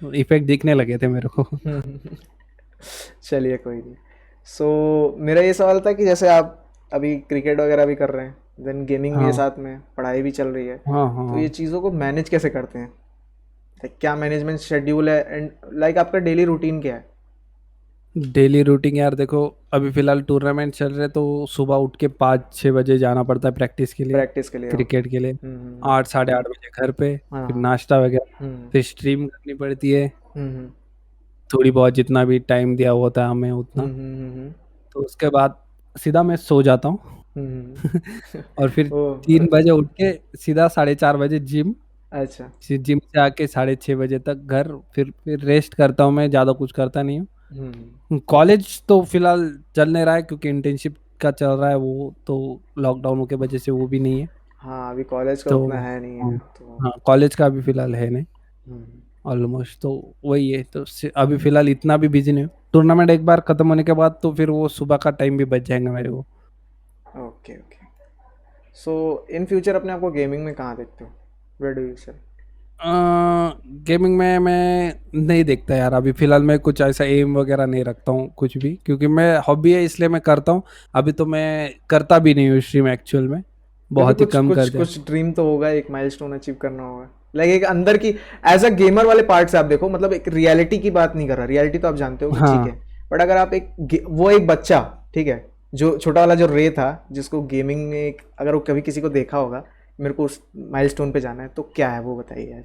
वो इफेक्ट दिखने लगे थे मेरे को। चलिए, कोई नहीं। सो मेरा ये सवाल था कि जैसे आप अभी क्रिकेट वगैरह भी कर रहे हैं, देन गेमिंग भी है हाँ, साथ में, पढ़ाई भी चल रही है, हाँ, हाँ, तो ये हाँ। चीज़ों को मैनेज कैसे करते हैं? लाइक क्या मैनेजमेंट शेड्यूल है एंड लाइक आपका डेली रूटीन क्या है? डेली रूटीन यार देखो, अभी फिलहाल टूर्नामेंट चल रहे, तो सुबह उठ के 5-6 बजे जाना पड़ता है प्रैक्टिस के लिए, प्रैक्टिस के लिए, ओके। क्रिकेट के लिए। हम्म। 8-8:30 बजे घर पे, हाँ, फिर हाँ। नाश्ता वगैरह, हम्म। फिर स्ट्रीम करनी पड़ती है। हम्म। थोड़ी बहुत जितना भी टाइम दिया होता है हमें उतना, हम्म। तो उसके बाद सीधा मैं सो जाता हूँ। हम्म। और फिर ओ। 3 बजे उठ के सीधा 4:30 बजे जिम, अच्छा। फिर जिम से आके 6:30 बजे तक घर, फिर रेस्ट करता हूँ, मैं ज़्यादा कुछ करता नहीं हम्म। हूँ। कॉलेज तो फिलहाल चल नहीं रहा है, क्योंकि इंटर्नशिप का चल रहा है, वो तो लॉकडाउन की वजह से वो भी नहीं है। हाँ, अभी कॉलेज का तो उतना है नहीं हाँ, है तो। हाँ, कॉलेज का अभी फिलहाल है नहीं हम्म। ऑलमोस्ट, तो वही है। तो अभी फिलहाल इतना भी बिजी नहीं हूँ। टूर्नामेंट एक बार खत्म होने के बाद तो फिर वो सुबह का टाइम भी बच जाएगा मेरे को। Okay, okay. So in future अपने आप को गेमिंग में कहाँ देखते हो? वेयर डू यू से? गेमिंग में मैं नहीं देखता यार, अभी फिलहाल मैं कुछ ऐसा एम वगैरह नहीं रखता हूँ कुछ भी, क्योंकि मैं हॉबी है इसलिए मैं करता हूँ। अभी तो मैं करता भी नहीं हूँ स्ट्रीम एक्चुअल में, फिर भी बहुत ही कुछ कम कुछ कर दिया। कुछ ड्रीम तो होगा, एक माइलस्टोन अचीव करना होगा, लाइक एक अंदर की एज अ गेमर वाले पार्ट से आप देखो, मतलब एक रियलिटी की बात नहीं कर रहा, रियलिटी तो आप जानते हो कि ठीक है, हाँ, बट अगर आप वो एक बच्चा, ठीक है, जो छोटा वाला जो रे था, जिसको गेमिंग में अगर वो कभी किसी को देखा होगा, मेरे को उस माइलस्टोन पे जाना है, तो क्या है वो बताइए आज।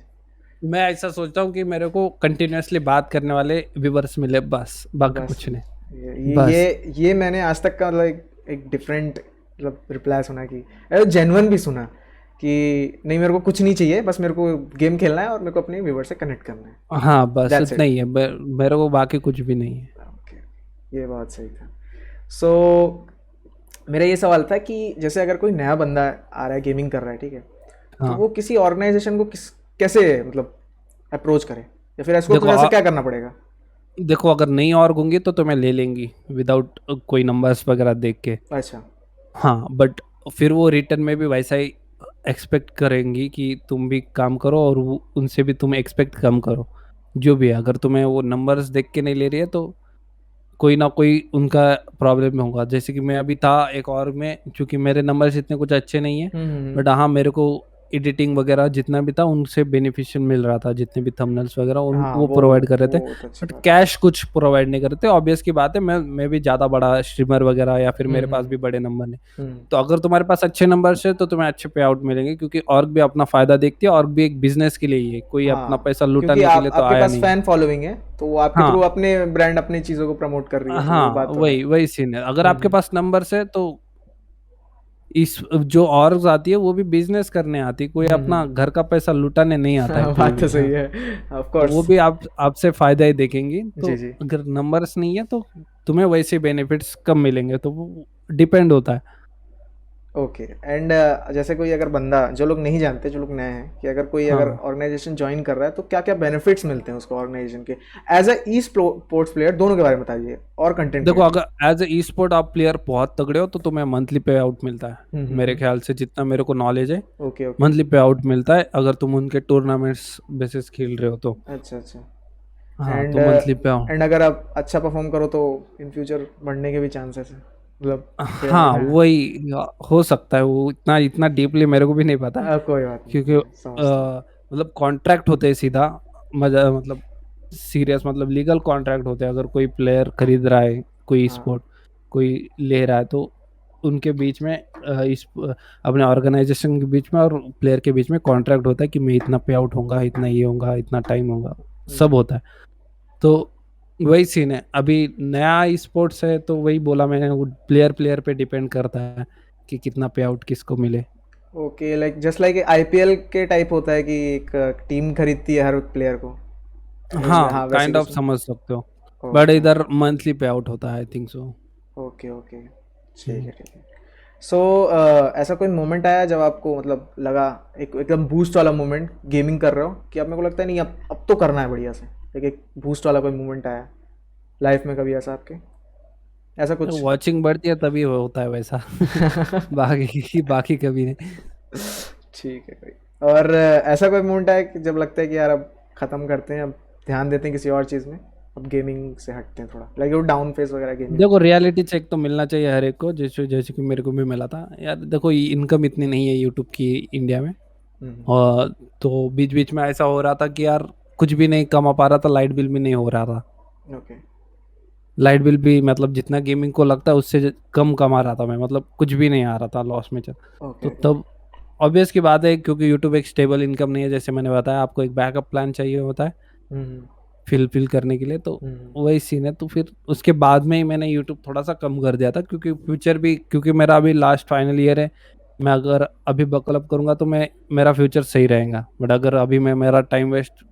मैं ऐसा सोचता हूँ कि मेरे को कंटिन्यूअसली बात करने वाले व्यूवर्स मिले, बस बाकी बस कुछ नहीं। ये बस ये मैंने आज तक का लाइक एक डिफरेंट मतलब रिप्लाई सुना कि जेन्युइन भी सुना कि नहीं, मेरे को कुछ नहीं चाहिए, बस मेरे को गेम खेलना है और मेरे को अपने व्यूवर से कनेक्ट करना है। हाँ, बस दैट्स उतना इट। ही है, मेरे को बाकी कुछ भी नहीं है। ओके, ये बहुत सही था। सो मेरा ये सवाल था कि जैसे अगर कोई नया बंदा आ रहा है, गेमिंग कर रहा है, ठीक है, तो हाँ, वो किसी ऑर्गेनाइजेशन को कैसे मतलब अप्रोच करे, या फिर इसको देखो कुछ ऐसा क्या करना पड़ेगा? देखो अगर नई ऑर्ग होंगी तो तुम्हें ले लेंगी विदाउट कोई नंबर्स वगैरह देख के। अच्छा। हाँ, बट फिर वो रिटर्न में भी वैसा ही एक्सपेक्ट करेंगी कि तुम भी काम करो, और उनसे भी तुम एक्सपेक्ट कम करो। जो भी है, अगर तुम्हें वो नंबर्स देख के नहीं ले रही है, तो कोई ना कोई उनका प्रॉब्लम में होगा। जैसे कि मैं अभी था एक और में, चूंकि मेरे नंबर्स इतने कुछ अच्छे नहीं है, हम्म। बट हाँ मेरे को एडिटिंग वगैरह जितना भी था उनसे बेनिफिशियल मिल रहा था, जितने भी थंबनेल्स वगैरह हाँ, वो प्रोवाइड कर रहे थे। वो तो अच्छी बट बात है। कैश कुछ प्रोवाइड नहीं कर रहे थे। ऑब्वियस की बात है, मैं भी ज़्यादा बड़ा स्ट्रीमर वगैरह, या फिर मेरे पास हम्म। भी बड़े नंबर नहीं। हम्म। तो अगर तुम्हारे पास अच्छे नंबर्स है तो तुम्हें अच्छे पे आउट मिलेंगे, क्योंकि ऑर्ग भी अपना फायदा देखती है, ऑर्ग भी एक बिजनेस के लिए ही है, कोई अपना हाँ, पैसा क्योंकि लुटाने के लिए आप तो आपके आया पास नहीं है। फैन फॉलोइंग है, तो वो आपके थ्रू हाँ, अपने ब्रांड अपनी चीज़ों को प्रमोट कर रही है, तो वो हाँ, बात तो है। वही वही सीन है। अगर आपके हम्म। पास नंबर्स है तो इस जो ऑर्ग्स आती है वो भी बिजनेस करने आती है, कोई अपना घर का पैसा लुटाने नहीं आता है हाँ, कोई बात तो भी। सही हाँ, है। ऑफ तो वो कोर्स। भी आपसे फायदा ही देखेंगी। तो जी, जी। अगर नंबर्स नहीं है तो तुम्हें वैसे बेनिफिट्स कम मिलेंगे, तो वो डिपेंड होता है। ओके एंड जैसे कोई अगर बंदा, जो लोग नहीं जानते, जो लोग नए हैं, कि अगर कोई अगर हाँ, ऑर्गेनाइजेशन ज्वाइन कर रहा है, तो क्या क्या बेनिफिट्स मिलते हैं उसको ऑर्गेनाइजेशन के, as a e sports player, दोनों के बारे में बताइए, और कंटेंट देखो क्रिएटर। अगर एज ए ई स्पोर्ट आप प्लेयर बहुत तगड़े हो तो तुम्हें मंथली पे आउट मिलता है। मेरे हम्म। ख्याल से जितना मेरे को नॉलेज है, ओके, ओके। मंथली पे आउट मिलता है अगर तुम उनके टूर्नामेंट्स बेसिस खेल रहे हो तो। अच्छा, अच्छा। हाँ, एंड तो मंथली पे आओ। एंड अगर आप अच्छा परफॉर्म करो तो इन फ्यूचर बढ़ने के भी चांसेस है, मतलब पे आउट हाँ, है। वही हो सकता है, वो इतना इतना डीपली मेरे को भी नहीं पता, कोई बात नहीं, क्योंकि समझता हूँ। मतलब कॉन्ट्रैक्ट होते हैं सीधा, मजा मतलब सीरियस मतलब लीगल कॉन्ट्रैक्ट होते हैं, अगर कोई प्लेयर खरीद रहा है, कोई हाँ। स्पोर्ट कोई ले रहा है, तो उनके बीच में अपने ऑर्गेनाइजेशन के बीच में और प्लेयर के बीच में कॉन्ट्रैक्ट होता है कि मैं इतना पे आउट होगा, इतना ये होगा, इतना टाइम होगा, सब होता है। तो वही सीन है, अभी नया स्पोर्ट्स है, तो वही बोला मैंने, वो प्लेयर प्लेयर पे डिपेंड करता है कि कितना पे आउट किसको मिले। Okay, like just like IPL के टाइप होता है कि एक टीम खरीदती है हर प्लेयर को। हाँ, हाँ, वैसे काइंड ऑफ कुछ। समझ सकते हो, बट ओके इधर मंथली पे आउट होता है, I think so. Okay okay, ठीक है ठीक है। सो ऐसा कोई मोमेंट आया जब आपको मतलब लगा, एक एकदम बूस्ट वाला मोमेंट गेमिंग कर रहे हो, कि अब मेरे को लगता है नहीं, अब तो करना है बढ़िया से, एक बूस्ट वाला कोई मोमेंट आया लाइफ में कभी ऐसा आपके, ऐसा कुछ? वॉचिंग बढ़ती है तभी होता है वैसा। बाकी कभी नहीं। ठीक है कोई। और ऐसा कोई मोमेंट आया कि जब लगता है कि यार अब ख़त्म करते हैं, अब ध्यान देते हैं किसी और चीज़ में, अब गेमिंग से हटते हैं थोड़ा, लाइक वो डाउन फेज वगैरह गेमिंग देखो, रियलिटी चेक तो मिलना चाहिए हर एक को, जैसे जैसे कि मेरे को भी मिला था यार। देखो, इनकम इतनी नहीं है यूट्यूब की इंडिया में, में? और तो बीच बीच में ऐसा हो रहा था कि यार कुछ भी नहीं कमा पा रहा था, लाइट बिल भी नहीं हो रहा था। ओके लाइट बिल भी मतलब जितना गेमिंग को लगता है उससे कम कमा रहा था मैं, मतलब कुछ भी नहीं आ रहा था, लॉस में चल। ओके तो ओके। तब ऑब्वियस की बात है, क्योंकि यूट्यूब एक स्टेबल इनकम नहीं है, जैसे मैंने बताया आपको, एक बैकअप प्लान चाहिए होता है हम्म फिल करने के लिए, तो हम्म वही सीन है। तो फिर उसके बाद में ही मैंने यूट्यूब थोड़ा सा कम कर दिया था, क्योंकि फ्यूचर भी, क्योंकि मेरा अभी लास्ट फाइनल ईयर है, मैं अगर अभी बकअप करूंगा तो मैं मेरा फ्यूचर सही रहेगा, बट अगर अभी मैं मेरा टाइम वेस्ट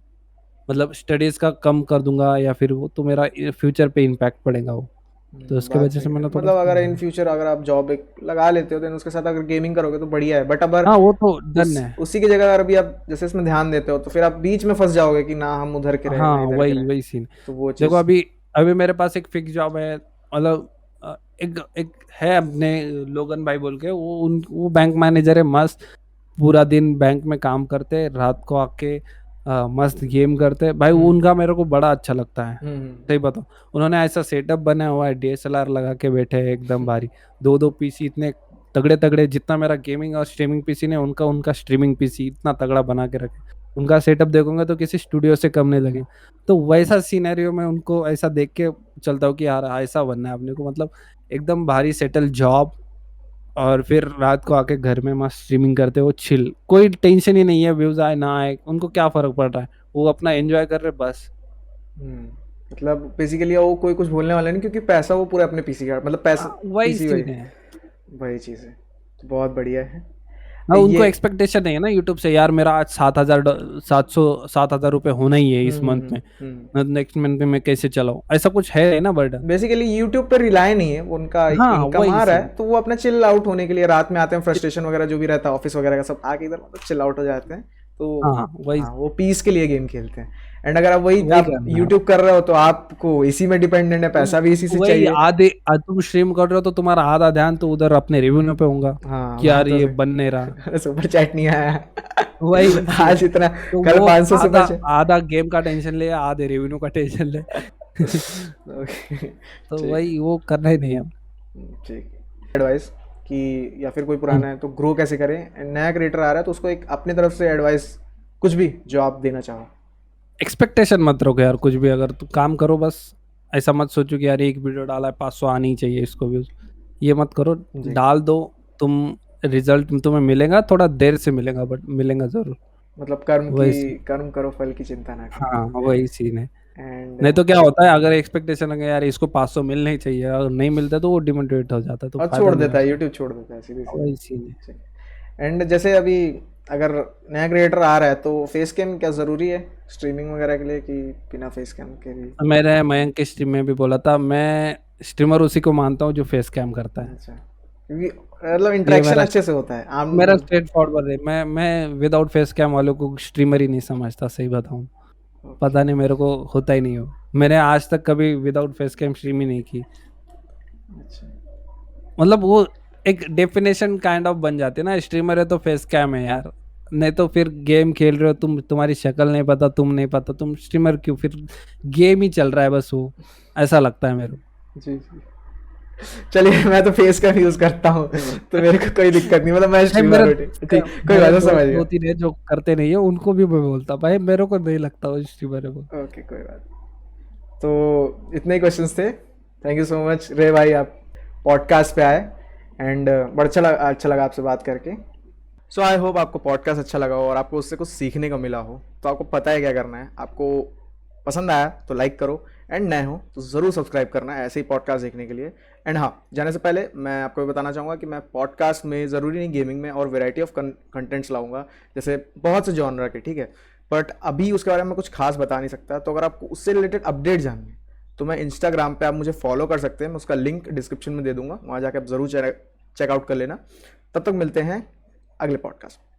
मतलब स्टडीज का कम कर दूंगा या फिर वो, तो मेरा फ्यूचर पे इम्पैक्ट पड़ेगा वो, तो उसके बात वजह सही से है, मैंने थोड़ा मतलब अगर इन सा। फ्यूचर अगर आप जॉब एक लगा लेते हो, देन उसके साथ अगर गेमिंग करोगे तो बढ़िया है, बट अगर हाँ, वो तो डन उस है। उसी की जगह अगर अभी आप जैसे इसमें ध्यान देते हो तो फिर आप बीच में फंस जाओगे कि ना हम उधर के रहे हाँ, ना इधर के वही रहे, वही सीन। तो वो देखो, चीज़। अभी अभी मेरे पास एक फिक्स जॉब है, मतलब एक एक है अपने लोगन भाई बोल के, वो बैंक मैनेजर है, मस्त पूरा दिन बैंक में काम करते, रात को आके मस्त गेम करते भाई, वो हम्म उनका मेरे को बड़ा अच्छा लगता है। हम्म सही बताओ, उन्होंने ऐसा सेटअप बनाया हुआ है, डीएसएलआर लगा के बैठे हैं एकदम भारी, दो दो पीसी इतने तगड़े तगड़े, जितना मेरा गेमिंग और स्ट्रीमिंग पीसी ने, उनका उनका स्ट्रीमिंग पीसी इतना तगड़ा बना के रखे, उनका सेटअप देखोगे तो किसी स्टूडियो से कम नहीं लगे। तो वैसा सिनेरियो में उनको ऐसा देख के चलता हूँ कि यार ऐसा बनना है अपने को, मतलब एकदम भारी सेटल जॉब, और फिर रात को आके घर में मस्त स्ट्रीमिंग करते हो, चिल, कोई टेंशन ही नहीं है, व्यूज आए ना आए उनको क्या फर्क पड़ रहा है, वो अपना एंजॉय कर रहे बस। मतलब बेसिकली वो कोई कुछ बोलने वाला नहीं, क्योंकि पैसा वो पूरे अपने पीसी का, मतलब पैसा वही पीसी वही सीन है। वही चीज़ है, तो बहुत बढ़िया है हाँ, ये। उनको एक्सपेक्टेशन नहीं है ना यूट्यूब से, यार मेरा आज 7,000 7,000 रुपये होना ही है इस मंथ में, नेक्स्ट मंथ में मैं कैसे चलाऊँ, ऐसा कुछ है ना बर्डन। बेसिकली यूट्यूब पर रिलाय नहीं है, उनका हाँ, इनकम वही आ रहा सीन। है तो वो अपना चिल आउट होने के लिए रात में आते हैं, फ्रस्ट्रेशन वगैरह जो भी रहता है ऑफिस वगैरह का सब आके इधर मतलब चिल आउट हो जाते हैं, तो हाँ, वही हाँ वो पीस के लिए गेम खेलते हैं। एंड अगर आप वही वही आप करना है। यूट्यूब कर रहे हो तो आपको इसी में डिपेंडेंट है, तुम पैसा भी इसी से वही चाहिए। आधे तुम स्ट्रीम कर रहे हो तो तुम्हारा आधा ध्यान तो उधर अपने रिव्यू पे होगा हाँ कि यार बात तो ये सही। बन नहीं रहा। सुपर चैट नहीं वही आया सीन। आज इतना, तो कल वो 500 आधा सुपर चैट। आधा गेम का टेंशन ले, आधे रेवेन्यू का टेंशन ले। ओके तो ठीक वही वो करना ही नहीं है। ठीक। एडवाइस कि या फिर कोई हम्म। पुराना है तो ग्रो कैसे करें, एंड नया क्रिएटर आ रहा है तो उसको एक अपनी तरफ से एडवाइस कुछ भी जो आप देना चाहो। एक्सपेक्टेशन मत रखो यार, कुछ भी अगर तुम काम करो बस, ऐसा मत सोचो कि यार एक वीडियो डाला है 500 आनी ही चाहिए इसको व्यूज, ये मत करो। जी, डाल दो, तुम रिजल्ट तुम्हें मिलेगा, थोड़ा देर से मिलेगा बट मिलेगा जरूर। मतलब वही कर्म करो फल की चिंता ना करो। हाँ, वही सीन है। एंड नहीं तो क्या होता है, अगर एक्सपेक्टेशन है यार इसको 500 मिलना ही चाहिए, अगर नहीं मिलता तो वो डिमोटिवेट हो जाता है, तो और फायदा छोड़ नहीं है देता है, उसका। यूट्यूब छोड़ देता है सीधे वही सीन है। सीधे। एंड जैसे अभी अगर नया क्रिएटर आ रहा है तो फेस कैम क्या ज़रूरी है स्ट्रीमिंग वगैरह के लिए, कि बिना फेस कैम के भी? मैंने मयंक के स्ट्रीम में भी बोला था, मैं स्ट्रीमर उसी को मानता हूँ जो फेस कैम करता है। अच्छा, क्योंकि मतलब ये इंटरेक्शन मेरा अच्छे से होता है आम मेरा स्ट्रेट फॉरवर्ड है, मैं विदाउट फेस कैम वालों को स्ट्रीमर ही नहीं समझता, सही बताऊँ। ओके पता नहीं, मेरे को होता ही नहीं हो, मैंने आज तक कभी विदाउट फेस कैम स्ट्रीम ही नहीं की। अच्छा मतलब वो एक डेफिनेशन काइंड ऑफ बन जाती है ना, स्ट्रीमर है तो फेस कैम है यार, नहीं तो फिर गेम खेल रहे हो तुम, तुम्हारी शक्ल नहीं पता, तुम नहीं पता, तुम स्ट्रीमर क्यों? फिर गेम ही चल रहा है बस वो, ऐसा लगता है मेरे को। जी जी। चलिए मैं तो फेस कैम यूज करता हूँ तो मेरे को कोई दिक्कत नहीं, मतलब मैं नहीं स्ट्रीमर मेरा हूँ, ठीक ठीक, कोई मेरे बात नहीं, दोस्त समझ गया। दो तीन है जो करते नहीं है, उनको भी मैं बोलता भाई मेरे को नहीं लगता वो स्ट्रीमर है वो। ओके कोई बात नहीं। तो इतने ही क्वेश्चंस थे। थैंक यू सो मच रे भाई, आप पॉडकास्ट पे आए एंड बड़ा अच्छा लगा आपसे बात करके। सो आई होप आपको पॉडकास्ट अच्छा लगा हो और आपको उससे कुछ सीखने को मिला हो। तो आपको पता है क्या करना है, आपको पसंद आया तो लाइक करो, एंड नए हो तो ज़रूर सब्सक्राइब करना है ऐसे ही पॉडकास्ट देखने के लिए। एंड हाँ, जाने से पहले मैं आपको ये बताना चाहूँगा कि मैं पॉडकास्ट में ज़रूरी नहीं गेमिंग में और वेराइटी ऑफ कंटेंट्स लाऊंगा, जैसे बहुत से जॉनर के, ठीक है। बट अभी उसके बारे में कुछ खास बता नहीं सकता। तो अगर आपको उससे रिलेटेड अपडेट जाननी है तो मैं इंस्टाग्राम पे आप मुझे फॉलो कर सकते हैं, मैं उसका लिंक डिस्क्रिप्शन में दे दूंगा, वहाँ जाकर आप ज़रूर चेकआउट कर लेना। तब तक मिलते हैं अगले पॉडकास्ट में।